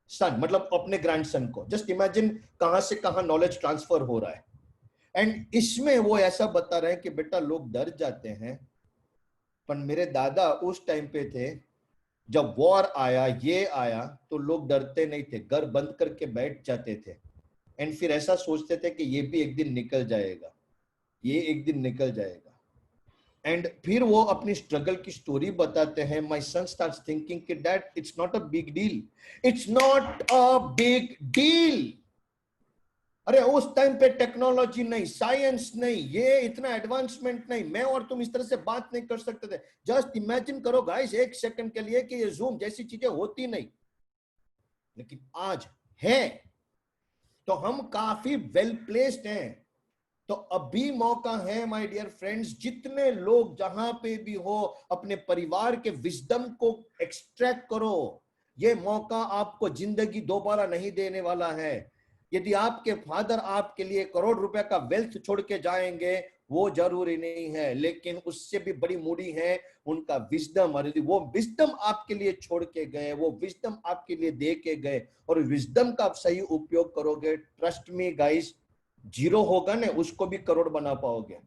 son, मतलब अपने grandson को। just imagine कहां से कहां नॉलेज ट्रांसफर हो रहा है। एंड इसमें वो ऐसा बता रहे हैं कि बेटा लोग डर जाते हैं, पर मेरे दादा उस टाइम पे थे, जब वॉर आया, ये आया, तो लोग डरते नहीं थे, घर बंद करके बैठ जाते थे, एंड फिर ऐसा सोचते थे कि ये भी एक दिन निकल जाएगा, ये एक दिन निकल जाएगा। एंड फिर वो अपनी स्ट्रगल की स्टोरी बताते हैं। माय सन स्टार्ट्स थिंकिंग कि dad it's not a big deal, it's not a big deal. अरे उस टाइम पे टेक्नोलॉजी नहीं, साइंस नहीं, ये इतना एडवांसमेंट नहीं, मैं और तुम इस तरह से बात नहीं कर सकते थे। जस्ट इमेजिन करो गाइस एक सेकंड के लिए कि ये जूम जैसी चीजें होती नहीं, लेकिन आज है, तो हम काफी वेल प्लेस्ड हैं। तो अभी मौका है माय डियर फ्रेंड्स, जितने लोग जहां पे भी हो अपने परिवार के विजडम को एक्सट्रैक्ट करो। ये मौका आपको जिंदगी दोबारा नहीं देने वाला है। यदि आपके फादर आपके लिए करोड़ रुपए का वेल्थ छोड़ के जाएंगे, वो जरूरी नहीं है, लेकिन उससे भी बड़ी मूडी है उनका विजडम। और यदि वो विजडम आपके लिए छोड़ के गए, वो विजडम आपके लिए दे के गए, और विजडम का आप सही उपयोग करोगे, ट्रस्ट मी गाइस, जीरो होगा ना उसको भी करोड़ बना पाओगे।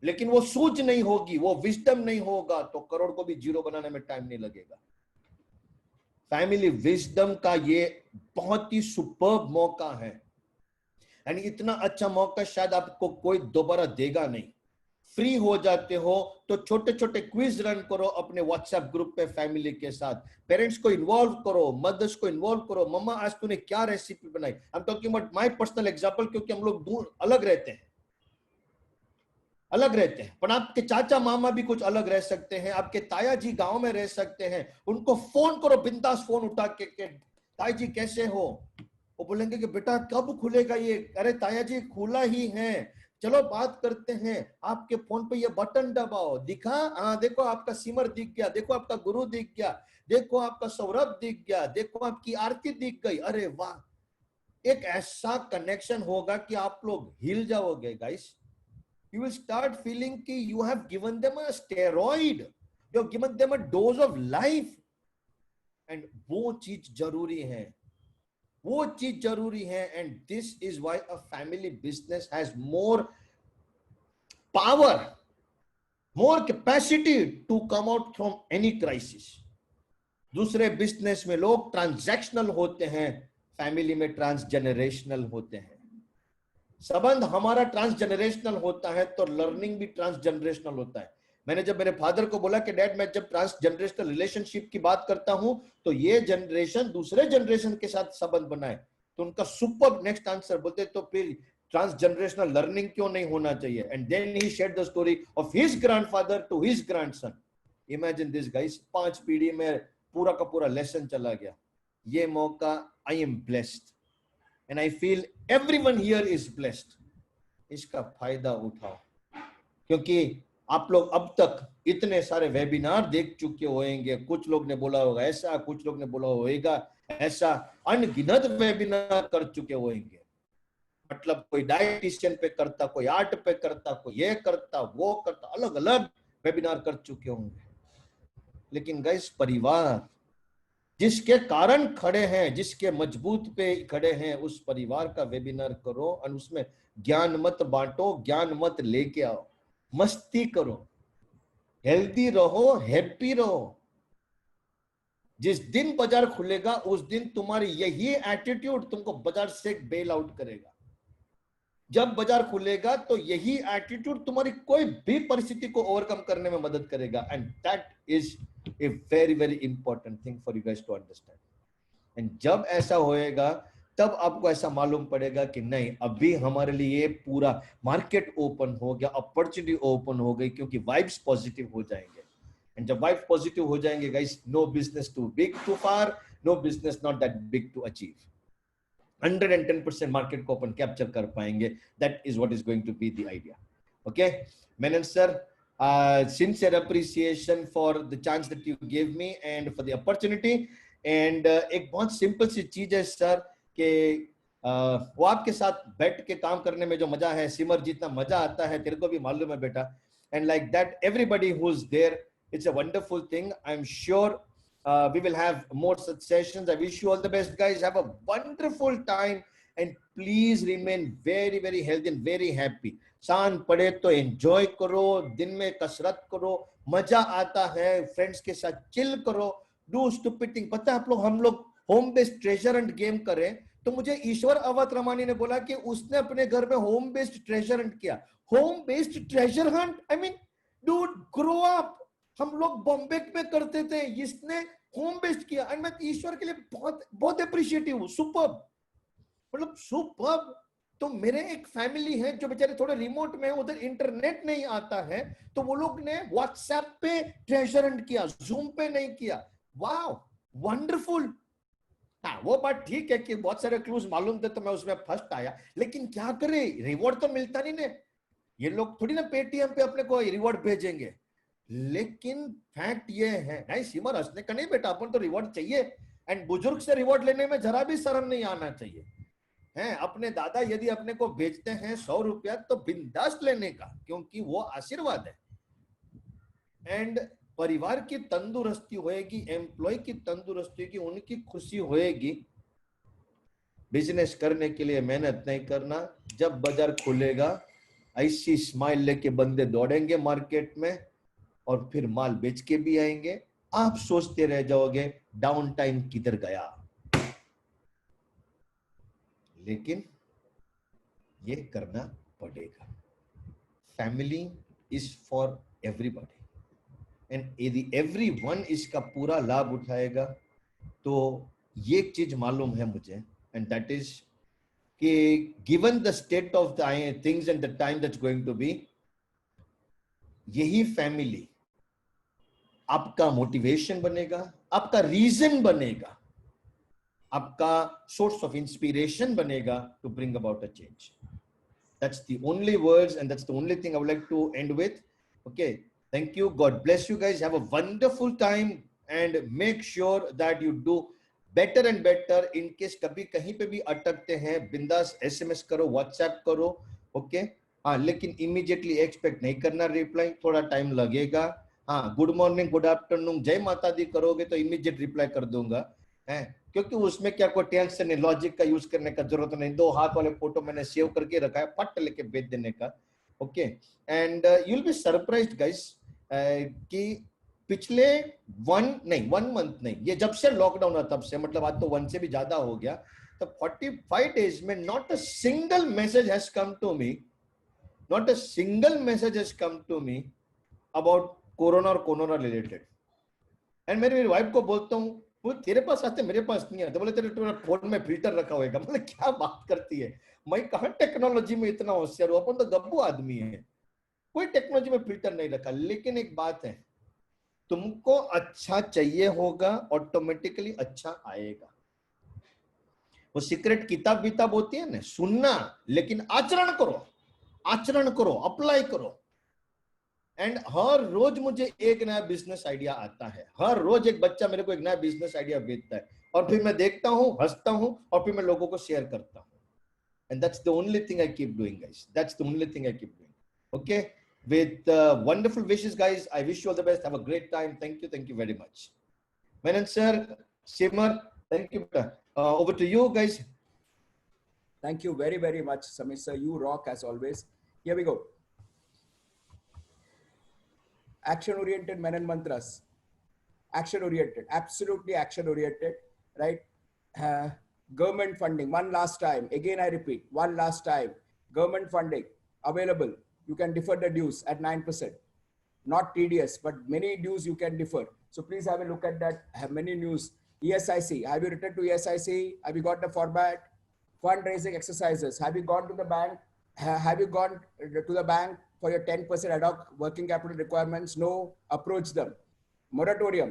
लेकिन वो सूझ नहीं होगी, वो विजडम नहीं होगा, तो करोड़ को भी जीरो बनाने में टाइम नहीं लगेगा। फैमिली विजडम का ये बहुत ही सुपर्ब मौका है, एंड इतना अच्छा मौका शायद आपको कोई दोबारा देगा नहीं। फ्री हो जाते हो तो छोटे छोटे क्विज रन करो अपने व्हाट्सएप ग्रुप पे फैमिली के साथ। पेरेंट्स को इन्वॉल्व करो, मदर्स को इन्वॉल्व करो। मम्मा आज तूने क्या रेसिपी बनाई? I am talking about my personal example, क्योंकि हम लोग दूर अलग रहते हैं, पर आपके चाचा मामा भी कुछ अलग रह सकते हैं, आपके ताया जी गांव में रह सकते हैं। उनको फोन करो, बिंदास फोन उठा के ताया जी कैसे हो? वो बोलेंगे कि बेटा कब खुलेगा ये? अरे ताया जी खुला ही है, चलो बात करते हैं। आपके फोन पे ये बटन दबाओ, दिखा, हाँ देखो आपका सिमर दिख गया, देखो आपका गुरु दिख गया, देखो आपका सौरभ दिख गया, देखो आपकी आरती दिख गई। अरे वाह, एक ऐसा कनेक्शन होगा कि आप लोग हिल जाओगे guys. You will start feeling कि you have given them a steroid, you have given them a dose of life, and वो चीज जरूरी है, वो चीज जरूरी है। And this is why a family business has more power, more capacity to come out from any crisis. दूसरे business में लोग ट्रांजैक्शनल होते हैं, फैमिली में ट्रांसजेनरेशनल होते हैं। संबंध हमारा ट्रांसजेनरेशनल होता है तो लर्निंग भी ट्रांसजेनरेशनल होता है। मैंने जब मेरे फादर को बोला कि डैड मैं जब ट्रांसजेनरेशनल रिलेशनशिप की बात करता हूं तो ये जनरेशन दूसरे जनरेशन के साथ संबंध बनाए, तो उनका सुपर नेक्स्ट आंसर बोलते तो फिर ट्रांसजेनरेशनल लर्निंग क्यों नहीं होना चाहिए? And then he shared the story of his grandfather to his grandson. Imagine this guys, 5 पीढ़ी में पूरा का पूरा लेसन चला गया। ये मौका, I am blessed and I feel everyone here is blessed. इसका फायदा उठाओ, क्योंकि आप लोग अब तक इतने सारे वेबिनार देख चुके होंगे। कुछ लोग ने बोला होगा ऐसा, कुछ लोग ने बोला होगा ऐसा, अनगिनत वेबिनार कर चुके होंगे। मतलब कोई डाइटिशियन पे करता, कोई आर्ट पे करता, कोई ये करता, वो करता, अलग अलग वेबिनार कर चुके होंगे। लेकिन गाइस, परिवार जिसके कारण खड़े हैं, जिसके मजबूत पे खड़े हैं, उस परिवार का वेबिनार करो और उसमें ज्ञान मत बांटो, ज्ञान मत लेके आओ, मस्ती करो, हेल्दी रहो, हैप्पी रहो। जिस दिन बाजार खुलेगा उस दिन तुम्हारी यही एटीट्यूड तुमको बाजार से बेल आउट करेगा। जब बाजार खुलेगा तो यही एटीट्यूड तुम्हारी कोई भी परिस्थिति को ओवरकम करने में मदद करेगा। And that is a very very important thing for you guys to understand. And जब ऐसा होएगा तब आपको ऐसा मालूम पड़ेगा कि नहीं, अभी हमारे लिए पूरा मार्केट ओपन हो गया, अपॉर्चुनिटी ओपन हो गई, क्योंकि वाइब्स पॉजिटिव हो जाएंगे। एंड जब वाइब्स पॉजिटिव हो जाएंगे guys, no business too big too far, no business not that big to achieve. 110% market को अपन कैप्चर कर पाएंगे। That is what is going to be the idea. Okay Menon sir, sincere appreciation for the chance that you gave me and for the opportunity। and एक बहुत simple सी चीज है sir कि वो आपके साथ बैठ के काम करने में जो मजा है, सिमर जितना मजा आता है तेरे को भी मालूम है बेटा। and like that everybody who's there, it's a wonderful thing। I'm sure we will have more such sessions। I wish you all the best guys, have a wonderful time and please remain very very healthy and very happy। शान पड़े तो enjoy करो, दिन में कसरत करो, मजा आता है, फ्रेंड्स के साथ चिल करो, डू स्टूपिड थिंग। पता है आप लोग, हम लोग home based treasure Hunt game करें तो मुझे ईश्वर अवध रमानी ने बोला कि उसने अपने घर में होम बेस्ड ट्रेजर हंट किया। Home based treasure Hunt, I mean dude grow up. हम लोग बॉम्बे में करते थे, इसने होम बेस्ड किया। एंड मैं ईश्वर के लिए बहुत बहुत अप्रिशिएटिव हूँ। सुपर्ब, मतलब सुपर्ब। तो मेरे एक फैमिली है जो बेचारे थोड़े रिमोट में, उधर इंटरनेट नहीं आता है, तो वो लोग ने व्हाट्सएप पे ट्रेजर हंट किया, जूम पे नहीं किया। वाह, वंडरफुल। हाँ, वो बात ठीक है कि बहुत सारे क्लूज मालूम थे तो मैं उसमें फर्स्ट आया, लेकिन क्या करे, रिवॉर्ड तो मिलता नहीं ने। ये लोग थोड़ी ना पेटीएम पे अपने को रिवॉर्ड भेजेंगे। लेकिन फैक्ट ये है, नहीं सिमर हंसने का नहीं बेटा, अपन तो रिवॉर्ड चाहिए। एंड बुजुर्ग से रिवॉर्ड लेने में जरा भी शर्म नहीं आना चाहिए। हैं, अपने दादा यदि अपने को बेचते हैं 100 रुपया तो बिंदास लेने का, क्योंकि वो आशीर्वाद है। एंड परिवार की तंदुरुस्ती होएगी, एम्प्लॉय की तंदुरुस्ती होगी, उनकी खुशी होएगी। बिजनेस करने के लिए मेहनत नहीं करना, जब बाजार खुलेगा ऐसी स्माइल लेके बंदे दौड़ेंगे मार्केट में और फिर माल बेच के भी आएंगे। आप सोचते रह जाओगे डाउन टाइम किधर गया। लेकिन ये करना पड़ेगा। Family is for everybody and यदि एवरीवन इसका पूरा लाभ उठाएगा तो ये चीज मालूम है मुझे, एंड दैट इज कि given the state of the things and the time that's going to be, यही फैमिली आपका मोटिवेशन बनेगा, आपका रीजन बनेगा, आपका सोर्स ऑफ इंस्पिरेशन बनेगा to bring about a change. That's the only words and that's the only thing I would like to end with. Okay, thank you. God bless you guys. Have a wonderful time and make sure that you do better and better. In case कभी कहीं पे भी अटकते हैं, बिंदास SMS करो, WhatsApp करो, okay? हाँ, लेकिन immediately expect नहीं करना reply, थोड़ा time लगेगा। हाँ, good morning, good afternoon, जय माता दी करोगे तो immediate reply कर दूंगा, हैं? क्योंकि उसमें क्या कोई टेंशन नहीं, लॉजिक का यूज करने का जरूरत नहीं। 2 हाथ वाले फोटो मैंने सेव करके रखा है, फट लेके भेज देने का। Okay, and you will be surprised guys कि पिछले 1 मंथ नहीं, ये जब से लॉकडाउन है तब से, मतलब आज तो 1 से भी ज्यादा हो गया, तो 45 डेज में not a single message has come to me, not a single message has come to me about corona और कोरोना रिलेटेड। एंड मेरी वाइफ को बोलता हूँ, वो तेरे पास आते मेरे पास नहीं आते। बोले तेरे फोन में फिल्टर रखा होगा। बोले क्या बात करती है, मैं कहाँ टेक्नोलॉजी में इतना होशियार हूँ, अपन तो गब्बू आदमी है, कोई टेक्नोलॉजी में फिल्टर नहीं रखा। लेकिन एक बात है, तुमको अच्छा चाहिए होगा, ऑटोमेटिकली अच्छा आएगा। वो सीक्रेट किताब विताब होती है ना, सुनना, लेकिन आचरण करो, आचरण करो, अप्लाई करो। एंड हर रोज मुझे एक नया बिजनेस आइडिया आता है, हर रोज एक बच्चा मेरे को एक नया बिजनेस आइडिया भेजता है, और फिर मैं देखता हूं, हंसता हूं, और फिर मैं लोगों को शेयर करता हूं। And that's the only thing I keep doing guys, that's the only thing I keep doing. Okay, with wonderful wishes guys, I wish you all the best, have a great time. Thank you very much. Menon sir, Simar, thank you. Over to you guys. Thank you very, very much, Samir sir. You rock as always. Here we go. Action-oriented Menon mantras. Action-oriented, absolutely action-oriented, right? Government funding, one last time. Again, I repeat, one last time. Government funding available. You can defer the dues at 9%. Not tedious, but many dues you can defer. So please have a look at that. Have many news. ESIC, have you written to ESIC? Have you got the format? Fundraising exercises. Have you gone to the bank? Have you gone to the bank for your 10% ad hoc working capital requirements? No, approach them. Moratorium.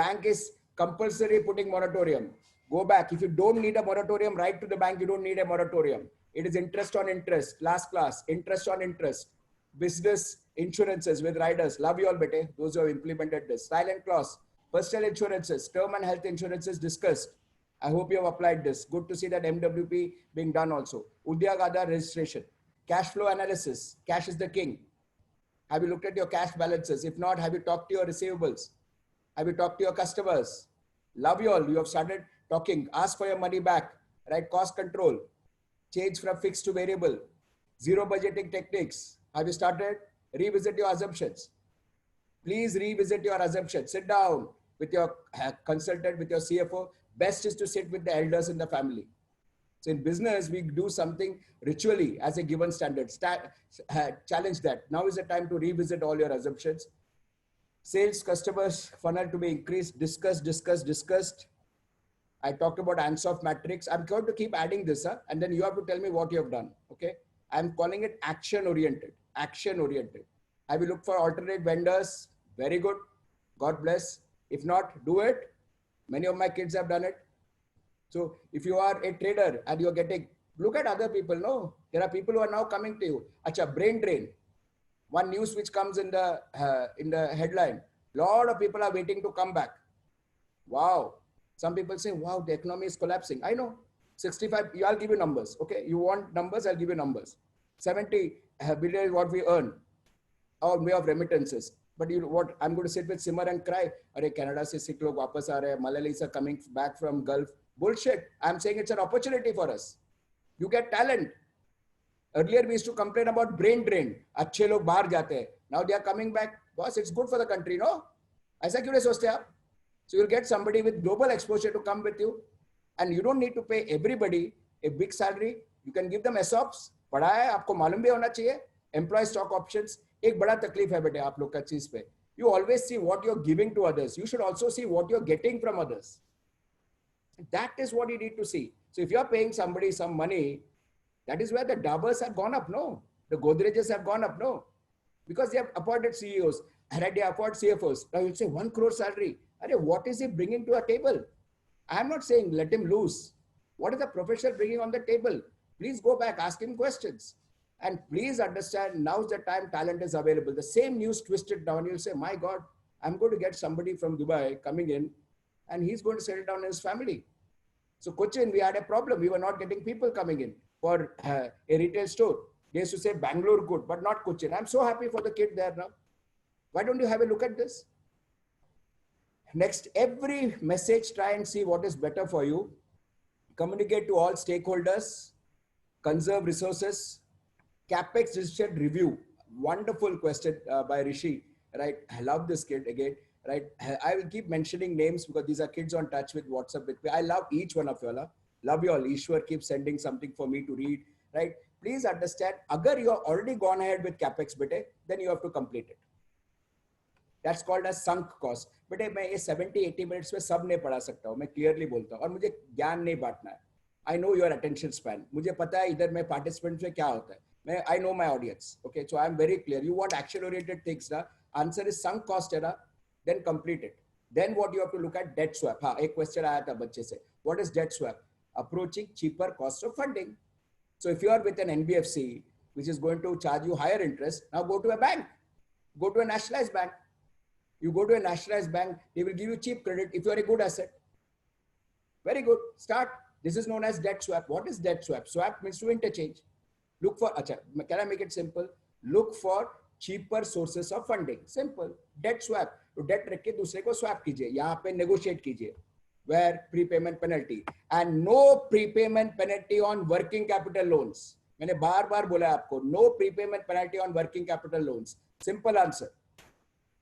Bank is compulsory putting moratorium. Go back. If you don't need a moratorium, write to the bank. You don't need a moratorium. It is interest on interest. Last class, interest on interest. Business insurances with riders. Love you all, bete. Those who have implemented this. Silent clause. Personal insurances, term and health insurances discussed. I hope you have applied this. Good to see that MWP being done also. Udyog Aadhar registration. Cash flow analysis. Cash is the king. Have you looked at your cash balances? If not, have you talked to your receivables? Have you talked to your customers? Love you all. You have started talking. Ask for your money back. Right? Cost control. Change from fixed to variable. Zero budgeting techniques. Have you started? Revisit your assumptions. Please revisit your assumptions. Sit down with your consultant, with your CFO. Best is to sit with the elders in the family. So in business, we do something ritually as a given standard. Challenge that. Now is the time to revisit all your assumptions. Sales customers funnel to be increased. Discussed. I talked about Ansoff matrix. I'm going to keep adding this, and then you have to tell me what you have done. Okay. I'm calling it action oriented. Action oriented. I will look for alternate vendors. Very good. God bless. If not, do it. Many of my kids have done it. So if you are a trader and you're getting, look at other people. No, there are people who are now coming to you. Acha, brain drain. One news which comes in the headline. Lot of people are waiting to come back. Wow. Some people say, wow, the economy is collapsing. I know. 65, I'll give you numbers. Okay. You want numbers? I'll give you numbers. 70 billion is what we earn our way of remittances. But you know what? I'm going to sit with Simmer and cry. Arey, Canada se Sikh log wapas aa rahe, Malayalis are coming back from Gulf. Bullshit. I'm saying it's an opportunity for us. You get talent. Earlier we used to complain about brain drain. अच्छे लोग बाहर जाते हैं. Now they are coming back. Boss, it's good for the country, no? ऐसा क्यों नहीं सोचते आप? So you'll get somebody with global exposure to come with you, and you don't need to pay everybody a big salary. You can give them ESOPs. पढ़ा है, आपको मालूम भी होना चाहिए. Employee stock options. एक बड़ा तकलीफ है बेटे आप लोग का चीज पे. You always see what you're giving to others. You should also see what you're getting from others. That is what you need to see. So if you're paying somebody some money, that is where the Daburs have gone up, no? The Godrejas have gone up, no? Because they have appointed CEOs, and they appoint CFOs. Now you'll say 1 crore salary. What is he bringing to a table? I'm not saying let him lose. What is the professional bringing on the table? Please go back, ask him questions. And please understand, now's the time talent is available. The same news twisted down, you'll say, my God, I'm going to get somebody from Dubai coming in, and he's going to settle down in his family. So Cochin, we had a problem. We were not getting people coming in for a retail store. They used to say Bangalore good, but not Cochin. I'm so happy for the kid there now. Why don't you have a look at this? Next, every message, try and see what is better for you. Communicate to all stakeholders. Conserve resources. CapEx decision review. Wonderful question by Rishi. Right? I love this kid again. Right? I will keep mentioning names because these are kids on touch with WhatsApp with me. I love each one of you all. Love you all. Ishwar keeps sending something for me to read. Right? Please understand, agar you have already gone ahead with CapEx, bete, then you have to complete it. That's called as sunk cost. बेटे मैं ये 70-80 minutes में सब नहीं पढ़ा सकता हूँ, मैं clearly बोलता हूँ, और मुझे ज्ञान नहीं बांटना है. I know your attention span. मुझे पता है इधर में participants में क्या होता है. I know my audience. Okay, so I'm very clear. You want action-oriented things, na? Answer is sunk cost, na? Then complete it. Then what you have to look at, debt swap. हाँ, एक question आया था बच्चे से. What is debt swap? Approaching cheaper cost of funding. So if you are with an NBFC, which is going to charge you higher interest, now go to a bank. Go to a nationalized bank. You go to a nationalized bank, they will give you cheap credit if you are a good asset. Very good. Start. This is known as debt swap. What is debt swap? Swap means to interchange. Look for, can I make it simple? Look for cheaper sources of funding. Simple. Debt swap. तो debt रख के दूसरे को swap कीजिए. यहाँ पे negotiate कीजिए. Where prepayment penalty and no prepayment penalty on working capital loans. मैंने बार-बार बोला आपको, no prepayment penalty on working capital loans. Simple answer.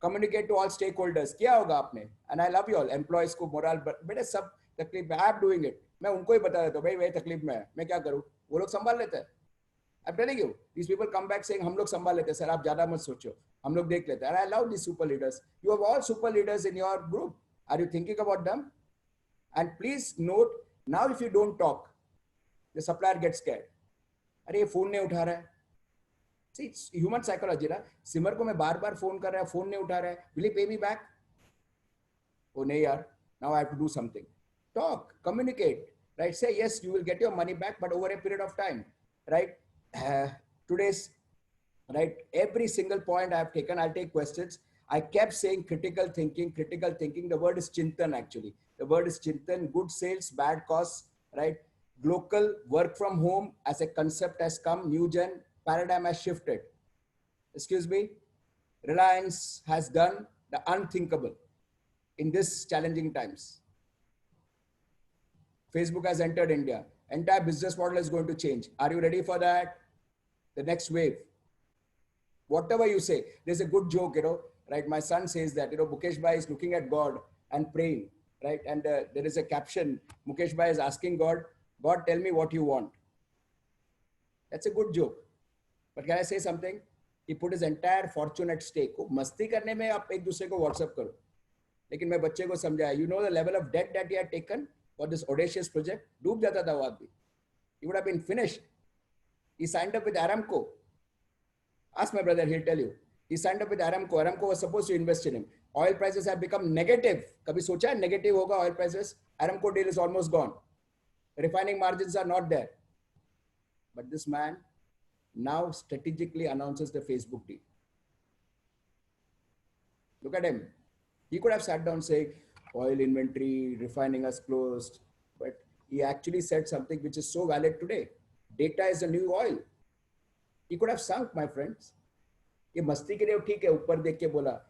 Communicate to all stakeholders. क्या होगा आपने? And I love you all. Employees को morale, बेटे सब तकलीफ में. I'm doing it. मैं उनको ही बता देता हूँ, भाई वही तकलीफ में है. मैं क्या करूँ? वो लोग संभाल लेते हैं. I'm telling you, these people come back saying, हम लोग संभाल लेते हैं, सर आप ज़्यादा मत सोचो, हम लोग देख लेते हैं. And I love these super leaders. You have all super leaders in your group. Are you thinking about them? And please note, now if you don't talk, the supplier gets scared. अरे ये phone नहीं उठा रहा है. See, it's human psychology, ना. सिमर को मैं बार-बार फोन कर रहा है, फोन नहीं उठा रहा है. Will he pay me back? Oh नहीं यार. Now I have to do something. Talk, communicate, right? Say yes, you will get your money back, but over a period of time, right? Today's, right? Every single point I have taken, I'll take questions. I kept saying critical thinking, critical thinking. The word is chintan actually. The word is chintan. Good sales, bad costs, right? Local work from home as a concept has come. New gen paradigm has shifted. Excuse me. Reliance has done the unthinkable in this challenging times. Facebook has entered India. Entire business model is going to change. Are you ready for that? The next wave. Whatever you say, there's a good joke, right? My son says that, Mukesh Bhai is looking at God and praying, right? And there is a caption, Mukesh Bhai is asking God, God, tell me what you want. That's a good joke. But can I say something? He put his entire fortune at stake. मस्ती करने में आप एक दूसरे को WhatsApp करो. लेकिन मैं बच्चे को समझाया, you know the level of debt that he had taken? for this audacious project, डूब जाता था वो आदमी. He would have been finished. He signed up with Aramco. Ask my brother, he'll tell you. He signed up with Aramco. Aramco was supposed to invest in him. Oil prices have become negative. कभी सोचा है negative होगा oil prices? Aramco deal is almost gone. Refining margins are not there. But this man now strategically announces the Facebook deal. Look at him. He could have sat down saying, oil inventory, refining has closed. But he actually said something which is so valid today. Data is the new oil. He could have sunk, my friends. ये मस्ती के लिए ठीक है, ऊपर देख के बोला.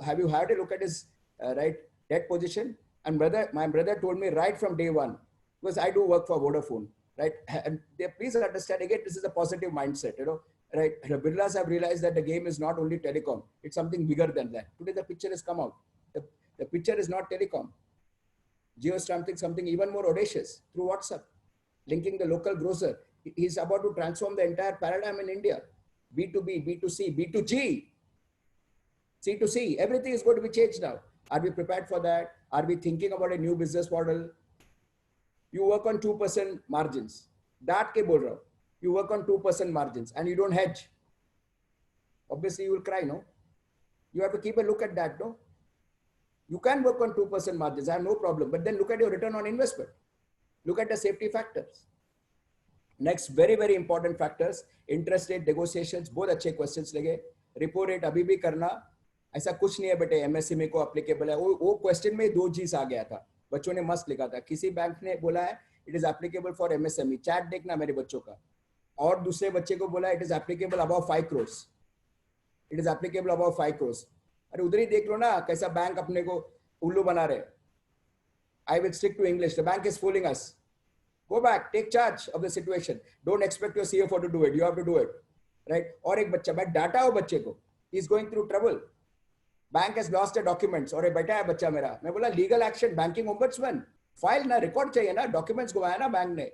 Have you had a look at his right debt position? And my brother told me right from day one, because I do work for Vodafone, right? And please understand again, this is a positive mindset, you know, right? The Birlas have realized that the game is not only telecom; it's something bigger than that. Today the picture has come out. The picture is not telecom. Jio is something even more audacious through WhatsApp, linking the local grocer. He's about to transform the entire paradigm in India. B2B, B2C, B2G, C2C, everything is going to be changed now. Are we prepared for that? Are we thinking about a new business model? You work on 2% margins. That ke bol raha hu. You work on 2% margins and you don't hedge. Obviously, you will cry, no? You have to keep a look at that, no? You can work on 2% margins, I have no problem. But then look at your return on investment. Look at the safety factors. Next, very, very important factors, interest rate negotiations, बहुत अच्छे questions लगे. Repo rate अभी भी करना, ऐसा कुछ नहीं है बेटे, MSME को applicable है. वो question में 2 G's आ गया था. बच्चों ने मस्त लिखा था. किसी बैंक ने बोला है, it is applicable for MSME. Chat देखना मेरे बच्चों का. और दूसरे बच्चे को बोला, it is applicable above 5 crores. It is applicable above 5 crores. अरे उधर ही देख लो ना, कैसा बैंक अपने को उल्लू बना रहे. I will stick to English. The bank is fooling us. Go back, take charge of the situation. Don't expect your CFO to do it. You have to do it, right? और एक बच्चा, मैं डांटा हूँ बच्चे को. He is going through trouble. Bank has lost the documents. और एक बैठा है बच्चा मेरा. मैं बोला legal action, banking ombudsman. File ना, record चाहिए ना, documents गवाया ना बैंक ने.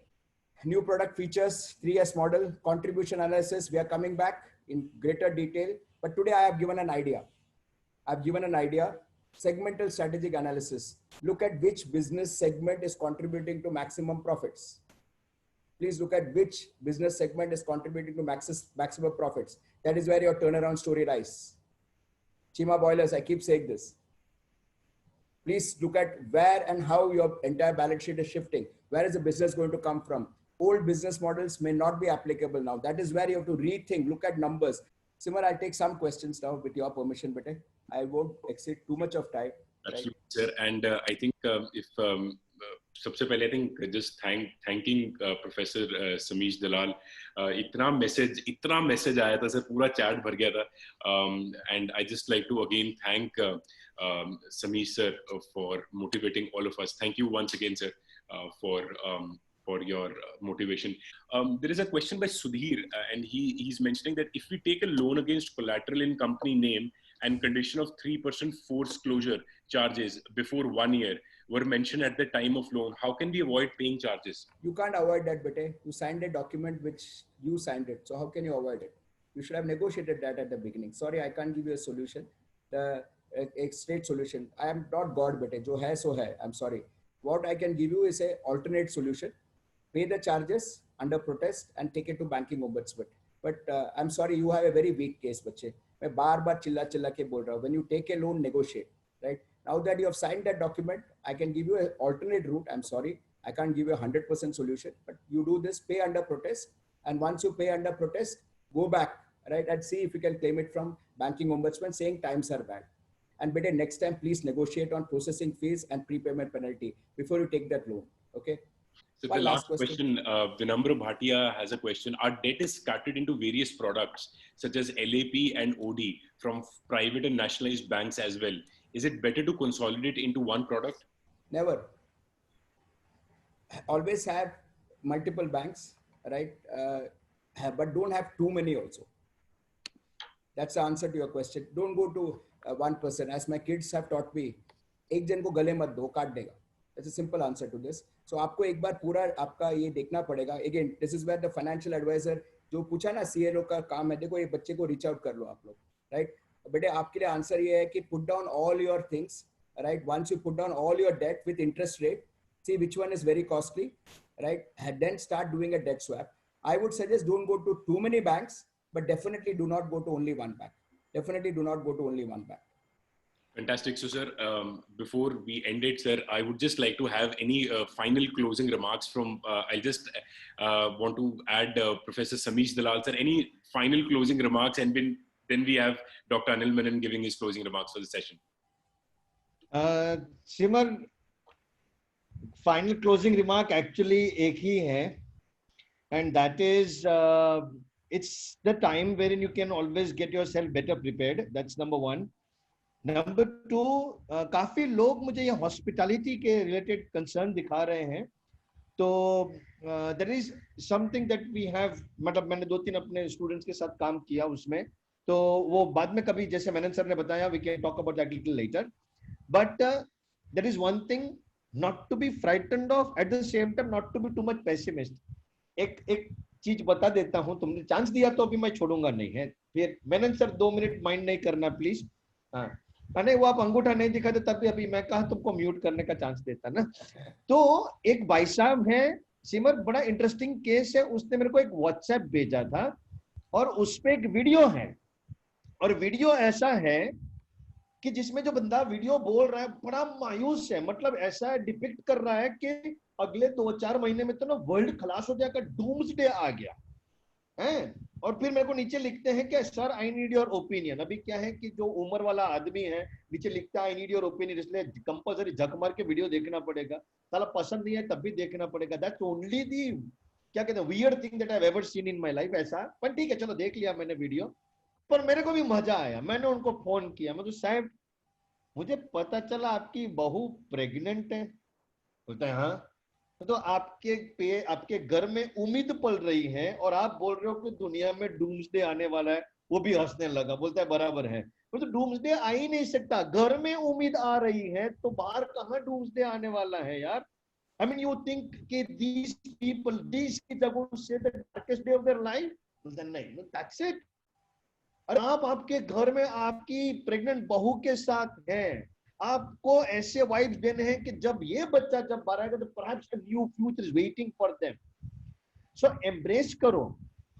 New product features, 3S model, contribution analysis. We are coming back in greater detail. But today I have given an idea. I've given an idea. Segmental strategic analysis. Look at which business segment is contributing to maximum profits. Please look at which business segment is contributing to maximum profits. That is where your turnaround story lies. Chima Boilers, I keep saying this. Please look at where and how your entire balance sheet is shifting. Where is the business going to come from? Old business models may not be applicable now. That is where you have to rethink, look at numbers. Simar, I'll take some questions now with your permission, but I won't exceed too much of time. Absolutely, right? Sir. And I think if सबसे पहले I think just thanking Professor Samish Dalal. इतना message आया था sir, पूरा chat भर गया था. And I just like to again thank Samish sir for motivating all of us. Thank you once again, sir, for your motivation. There is a question by Sudhir, and he's mentioning that if we take a loan against collateral in company name and condition of 3% forced closure charges before 1 year were mentioned at the time of loan, how can we avoid paying charges? You can't avoid that, bete. You signed a document which you signed it. So how can you avoid it? You should have negotiated that at the beginning. Sorry, I can't give you a solution. A straight solution. I am not God, bete. Jo hai, so hai. I'm sorry. What I can give you is a alternate solution. Pay the charges under protest and take it to banking ombudsman. But I'm sorry, you have a very weak case, bache. मैं बार-बार चिल्ला के बोल रहा हूँ. When you take a loan, negotiate, right? Now that you have signed that document, I can give you an alternate route. I'm sorry, I can't give you a 100% solution, but you do this, pay under protest. And once you pay under protest, go back, right? And see if you can claim it from banking ombudsman saying times are bad. And better next time, please negotiate on processing fees and prepayment penalty before you take that loan, okay? So the last question, Vinamra Bhatia has a question. Our debt is scattered into various products such as LAP and OD from private and nationalized banks as well. Is it better to consolidate into one product? Never. Always have multiple banks, right? But don't have too many also. That's the answer to your question. Don't go to one person. As my kids have taught me, एक जन को गले मत दो, काट देगा. That's a simple answer to this. So आपको एक बार पूरा आपका ये देखना पड़ेगा. Again, this is where the financial advisor जो पूछा ना CLO का काम है, देखो ये बच्चे को reach out कर लो आप लोग, right? बेटे आपके लिए आंसर ये है कि put down all your things, right? Once you put down all your debt with interest rate, see which one is very costly, right? And then start doing a debt swap. I would suggest don't go to too many banks, but definitely do not go to only one bank. Definitely do not go to only one bank. Fantastic. So, sir, before we end it, sir, I would just like to have any final closing remarks from, I just want to add Professor Sameesh Dalal, sir, any final closing remarks, and then we have Dr. Anil Menon giving his closing remarks for the session. Simar, final closing remark actually एक ही है, and that is it's the time wherein you can always get yourself better prepared. That's number one. Number two, काफी लोग मुझे ये hospitality के related concern दिखा रहे हैं, तो there is something that we have, मतलब मैंने 2-3 अपने स्टूडेंट्स के साथ काम किया उसमें, तो वो बाद में कभी, जैसे मेनन सर ने बताया, we can talk about that little later. But there is one thing not to be frightened of, at the same time not to be too much pessimist. एक चीज बता देता हूँ, तुमने चांस दिया तो अभी मैं छोड़ूंगा नहीं है. फिर मेनन सर 2 मिनट माइंड नहीं करना प्लीज. हाँ, नहीं वो आप अंगूठा नहीं दिखाते तब भी अभी मैं कहा तुमको म्यूट करने का चांस देता ना. तो एक भाई साहब है सिमर, बड़ा इंटरेस्टिंग केस है. उसने मेरे को एक व्हाट्सएप भेजा था और उसपे एक वीडियो है, और वीडियो ऐसा है कि जिसमें जो बंदा वीडियो बोल रहा है बड़ा मायूस है, मतलब ऐसा डिपिक्ट कर रहा है कि अगले 2-4 महीने में तो ना वर्ल्ड खलास हो जाएगा, डूम्सडे आ गया है. और फिर मेरे को नीचे लिखते हैं कि sir I need your opinion. अभी क्या है कि जो उम्र वाला आदमी है नीचे लिखता है आई नीड योर ओपिनियन, इसलिए कंपल्सरी झक मार के वीडियो देखना पड़ेगा. साला पसंद नहीं है तब भी देखना पड़ेगा. दैट्स ओनली दी, क्या कहते हैं, weird thing that I have ever seen in my life. ऐसा, पर ठीक है चलो देख लिया मैंने वीडियो, पर मेरे को भी मजा आया. मैंने उनको फोन किया, मैं तो साहब मुझे पता चला आपकी बहू प्रेग्नेंट है. बोलता है हाँ. तो आपके घर में उम्मीद पल रही है और आप बोल रहे हो कि दुनिया में डूम्सडे आने वाला है. वो भी हंसने लगा, बोलता है बराबर है. तो डूम्सडे आ ही नहीं सकता, घर में उम्मीद आ रही है तो बाहर कहाँ डूम्सडे आने वाला है यार. I mean, you think कि these kids are going to say the darkest day of their life? नहीं, that's it. अरे आप आपके घर में आपकी प्रेग्नेंट बहू के साथ हैं, आपको ऐसे वाइब्स देने हैं कि जब ये बच्चा जब बाहर आएगा तो perhaps a new future is waiting for them. So embrace करो.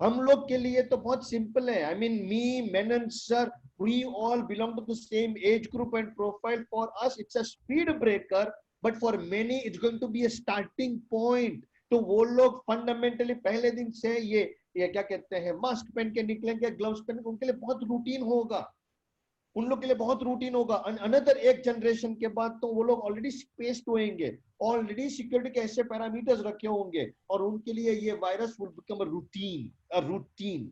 हम लोग के लिए तो बहुत सिंपल है. I mean, me, Menon sir, we all belong to the same age group and profile. For us it's a speed breaker, but for many it's going to be a starting point. तो वो लोग fundamentally पहले दिन से ये क्या कहते हैं, मास्क पहन के निकलेंगे, ग्लव्स पहन के, उनके लिए बहुत रूटीन होगा. उन लोग के लिए बहुत रूटीन होगा. अनदर एक जनरेशन के बाद तो वो लोग ऑलरेडी स्पेस्ड होंगे, ऑलरेडी सिक्योरिटी के ऐसे पैरामीटर्स रखे होंगे, और उनके लिए ये virus will become a routine.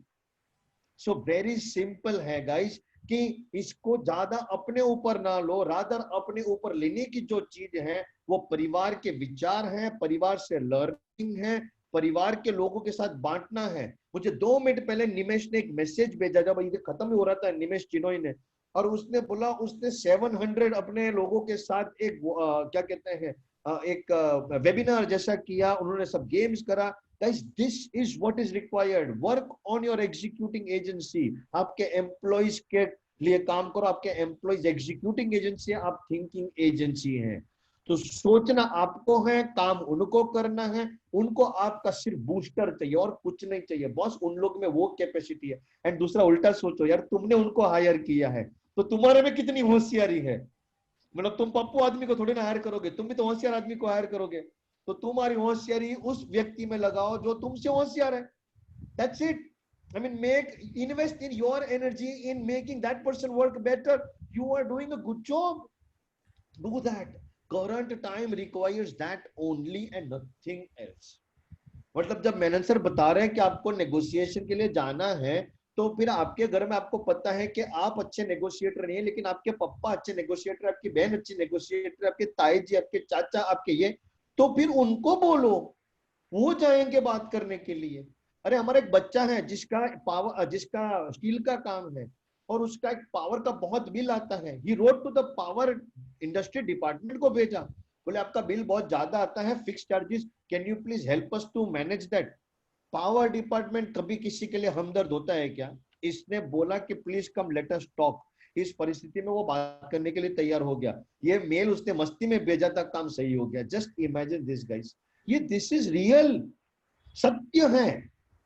So very simple है गाइस कि इसको ज्यादा अपने ऊपर ना लो, रादर अपने ऊपर लेने की जो चीज है वो परिवार के विचार है, परिवार से लर्निंग है, परिवार के लोगों के साथ बांटना है. मुझे 2 मिनट पहले निमेश ने एक मैसेज भेजा, जब ये खत्म हो रहा था, निमेश चिनोई ने, और उसने बोला उसने 700 अपने लोगों के साथ एक क्या कहते हैं एक वेबिनार जैसा किया. उन्होंने सब गेम्स करा. Guys, this is what is required. Work on your executing agency. आपके एम्प्लॉइज के लिए काम करो. आपके एम्प्लॉइज एग्जीक्यूटिंग एजेंसी है, आप थिंकिंग एजेंसी है. तो सोचना आपको है, काम उनको करना है. उनको आपका सिर्फ बूस्टर चाहिए और कुछ नहीं चाहिए. बॉस उन लोग में वो कैपेसिटी है. एंड दूसरा उल्टा सोचो यार, तुमने उनको हायर किया है तो तुम्हारे में कितनी होशियारी है. मतलब तुम पप्पू आदमी को थोड़ी ना हायर करोगे, तुम भी तो होशियार आदमी को हायर करोगे. तो तुम्हारी होशियारी उस व्यक्ति में लगाओ जो तुमसे होशियार है. That's it. I mean, invest in your energy in making that person work better. You are doing a good job. Do that. Current time requires that only and nothing else. मतलब जब मेनन सर बता रहे हैं कि आपको negotiation के लिए जाना है, तो फिर आपके घर में आपको पता है कि आप अच्छे नेगोशिएटर नहीं है, लेकिन आपके पापा अच्छे नेगोशिएटर, आपकी बहन अच्छी नेगोशिएटर, आपके ताई जी, आपके चाचा, आपके ये, तो फिर उनको बोलो, वो जाएंगे बात करने के लिए. अरे हमारा एक बच्चा है जिसका स्टील का काम है और उसका एक पावर का बहुत बिल आता है. He wrote to the power industry department को भेजा, बोले आपका बिल बहुत ज्यादा आता है, fix charges, can you please help us to manage that. Power department कभी किसी के लिए हमदर्द होता है क्या? इसने बोला कि please come let us talk. इस परिस्थिति में वो बात करने के लिए तैयार हो गया। ये मेल उसने मस्ती में भेजा था, काम सही हो गया। जस्ट इमेजिन दिस गाइस, ये दिस इज रियल, सत्य है,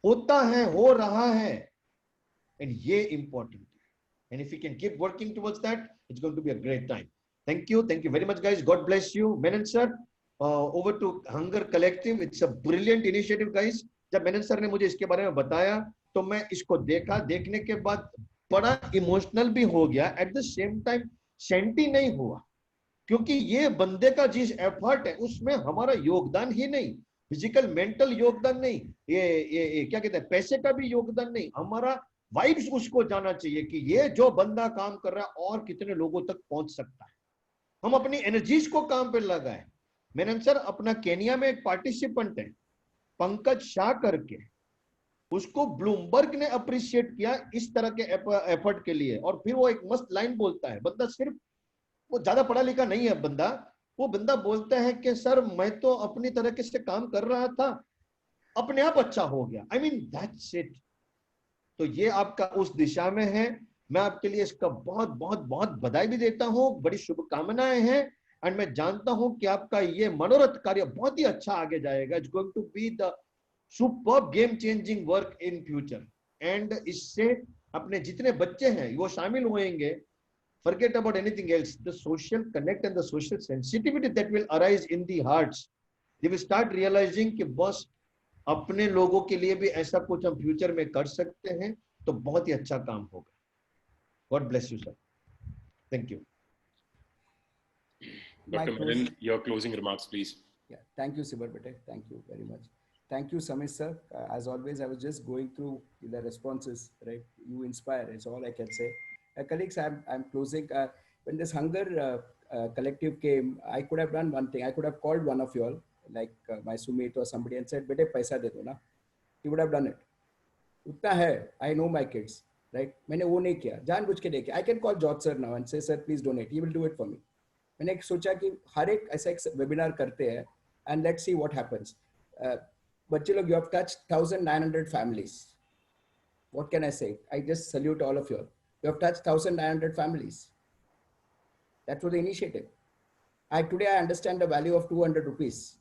होता है, हो रहा है, एंड ये important. And if you can keep working towards that, it's going to be a great time. Thank you very much, guys. God bless you. Menon sir, over to Hunger Collective. It's a brilliant initiative, guys. जब Menon sir ने मुझे इसके बारे में बताया तो मैं इसको देखा, देखने के बाद बड़ा इमोशनल भी हो गया, at the same time senti नहीं हुआ, क्योंकि ये बंदे का जिस एफर्ट है उसमें हमारा योगदान ही नहीं, फिजिकल मेंटल योगदान नहीं, ये क्या कहते हैं, पैसे का भी योगदान नहीं, हमारा वाइब्स उसको जाना चाहिए कि ये जो बंदा काम कर रहा है और कितने लोगों तक पहुंच सकता है। हम अपनी एनर्जीज को काम पे लगाए। मेनन सर अपना केनिया में एक पार्टिसिपेंट है, पंकज शाह करके, उसको ब्लूमबर्ग ने अप्रिशिएट किया इस तरह के एफर्ट के लिए, और फिर वो एक मस्त लाइन बोलता है, बंदा सिर्फ, वो ज्यादा पढ़ा लिखा नहीं है बंदा, वो बंदा बोलता है कि सर मैं तो अपनी तरीके से काम कर रहा था, अपने आप अच्छा हो गया। I mean that's it. तो ये आपका उस दिशा में है। मैं आपके लिए इसका बहुत बहुत बहुत बधाई भी देता हूँ, बड़ी शुभकामनाएं हैं, एंड मैं जानता हूं कि आपका ये मनोरथ कार्य बहुत ही अच्छा आगे जाएगा। It's going to be the superb game changing work in future, and इससे अपने जितने बच्चे हैं वो शामिल होंगे। Forget about anything else. The social connect and the social sensitivity that will arise in the hearts. They will start realizing कि बस अपने लोगों के लिए भी ऐसा कुछ हम फ्यूचर में कर सकते हैं, तो बहुत ही अच्छा काम होगा। God bless you, sir. Thank you. Dr. Menon, your closing remarks, please. Yeah, thank you, Sibar Bete. Thank you very much. Thank you, Samir sir. As always, I was just going through the responses, right? You inspire, it's all I can say. Colleagues, I'm closing. When this Hunger Collective came, I could have done one thing. I could have called one of you all, like my Sumit or somebody, and said, "Bete, paisa de do na." He would have done it. Utna hai, I know my kids, right? मैंने वो नहीं किया, जानबूझ के नहीं किया. I can call George sir now and say, "Sir, please donate." He will do it for me. मैंने सोचा कि हर एक ऐसा एक वेबिनार करते हैं, and let's see what happens. बच्चे लोग, you have touched 1,900 families. What can I say? I just salute all of you all. You have touched 1,900 families. That was the initiative. Today I understand the value of 200 rupees.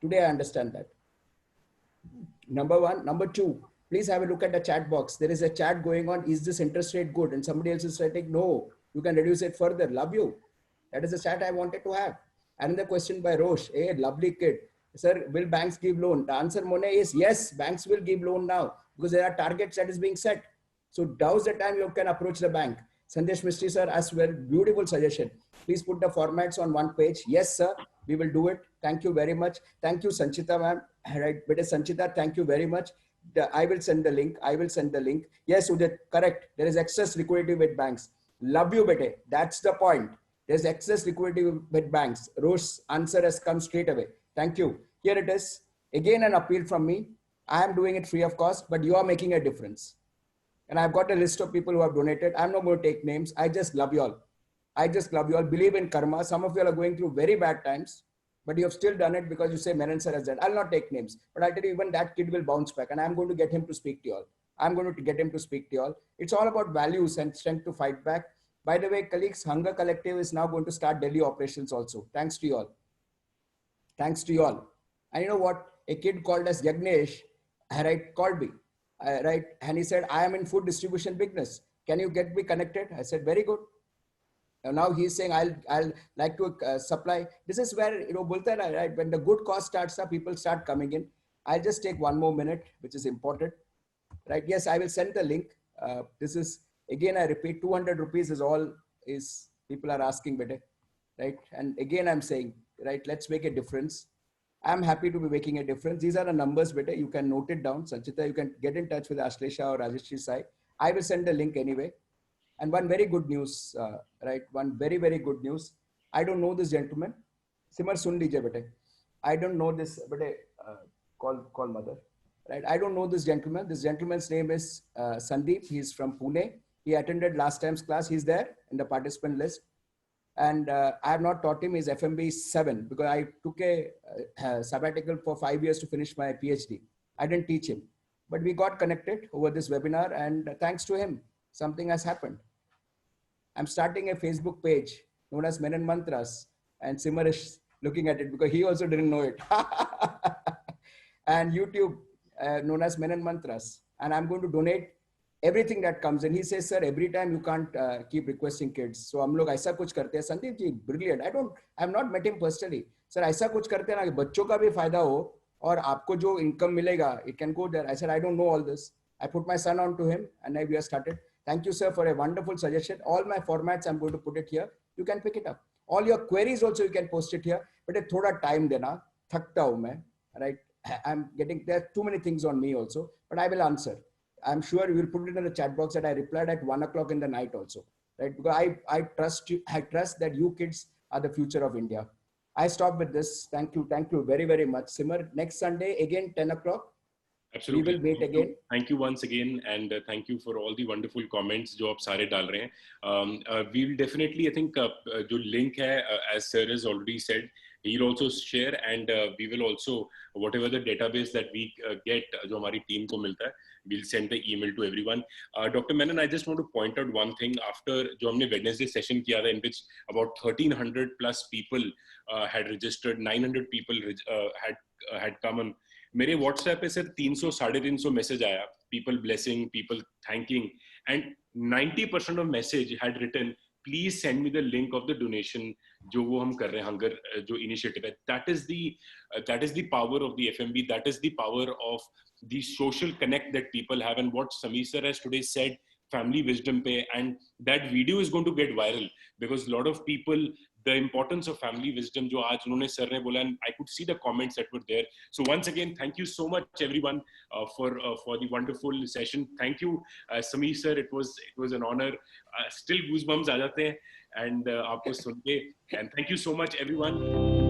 Today I understand that. Number one. Number two, please have a look at the chat box. There is a chat going on. Is this interest rate good? And somebody else is writing, no, you can reduce it further. Love you. That is the chat I wanted to have. Another question by Roche. Hey, lovely kid. Sir, will banks give loan? The answer, Mone, is yes, banks will give loan now because there are targets that is being set. So now's the time you can approach the bank. Sandesh Mistry sir as well, beautiful suggestion. Please put the formats on one page. Yes, sir, we will do it. Thank you very much. Thank you, Sanchita ma'am. Right, but Sanchita, thank you very much. I will send the link. I will send the link. Yes, Udit, correct. There is excess liquidity with banks. Love you, bete. That's the point. There's excess liquidity with banks. Rosh's answer has come straight away. Thank you. Here it is. Again, an appeal from me. I am doing it free of cost, but you are making a difference. And I've got a list of people who have donated. I'm not going to take names. I just love you all. I just love you all. Believe in karma. Some of you all are going through very bad times, but you have still done it because you say Menon sir has done. I'll not take names, but I'll tell you, even that kid will bounce back, and I'm going to get him to speak to you all. I'm going to get him to speak to you all. It's all about values and strength to fight back. By the way, colleagues, Hunger Collective is now going to start Delhi operations also. Thanks to you all. Thanks to you all. And you know what? A kid called as Yagnesh, right, called me, right? And he said, I am in food distribution business. Can you get me connected? I said, very good. And now he's saying, I'll like to supply. This is where, you know, bolta hai, right? When the good cause starts up, people start coming in. I'll just take one more minute, which is important, right? Yes, I will send the link. This is, again, I repeat, 200 rupees is all is people are asking, better, right? And again, I'm saying, right, let's make a difference. I'm happy to be making a difference. These are the numbers, better. You can note it down. Sanchita, you can get in touch with Ashlesha or Rajeshri Sai. I will send the link anyway. And one very good news, right? One very, very good news. I don't know this gentleman. Simar sun lije bete. I don't know this, bete, call mother, right? I don't know this gentleman. This gentleman's name is Sandeep. He's from Pune. He attended last time's class. He's there in the participant list. And I have not taught him his FMB 7 because I took a sabbatical for 5 years to finish my PhD. I didn't teach him, but we got connected over this webinar, and thanks to him, something has happened. I'm starting a Facebook page known as Menon Mantras, and Simar is looking at it because he also didn't know it. And YouTube known as Menon Mantras, and I'm going to donate everything that comes in. He says, sir, every time you can't keep requesting kids. So हम लोग ऐसा कुछ करते हैं. Sandeep ji, brilliant. I've not met him personally. Sir, ऐसा कुछ करते हैं ना कि बच्चों का भी फायदा हो और आपको जो income मिलेगा, it can go there. I said, I don't know all this. I put my son on to him, and now we have started. Thank you, sir, for a wonderful suggestion. All my formats, I'm going to put it here. You can pick it up. All your queries also, you can post it here. But एक थोड़ा time देना, थकता हूँ मैं, right? I'm getting, there are too many things on me also, but I will answer. I'm sure you will put it in the chat box that I replied at 1 o'clock in the night also, right? Because I trust you, I trust that you kids are the future of India. I stop with this. Thank you very, very much. Simar, next Sunday, again, 10 o'clock. Absolutely. We will meet again. Thank you once again, and thank you for all the wonderful comments जो आप सारे डाल रहे हैं. We will definitely, I think, जो link है, as sir has already said, he'll also share, and we will also, whatever the database that we get, जो हमारी team को मिलता है, we'll send the email to everyone. Dr. Menon, I just want to point out one thing. After जो हमने Wednesday session किया था, in which about 1,300 plus people had registered, 900 people had come on. मेरे WhatsApp पे सिर्फ 300-350 message आया, people blessing, people thanking, and 90% of message had written, please send me the link of the donation जो वो हम कर रहे हैं, हंगर जो initiative है. That is the power of the FMB. That is the power of the social connect that people have, and what Sameer sir has today said, family wisdom pe, and that video is going to get viral because a lot of people, the importance of family wisdom जो आज उन्होंने sir ने बोला, and I could see the comments that were there. So once again, thank you so much everyone for the wonderful session. Thank you Sameer sir, it was an honor. Still goosebumps आ जाते हैं and आपको सुन के, and thank you so much everyone.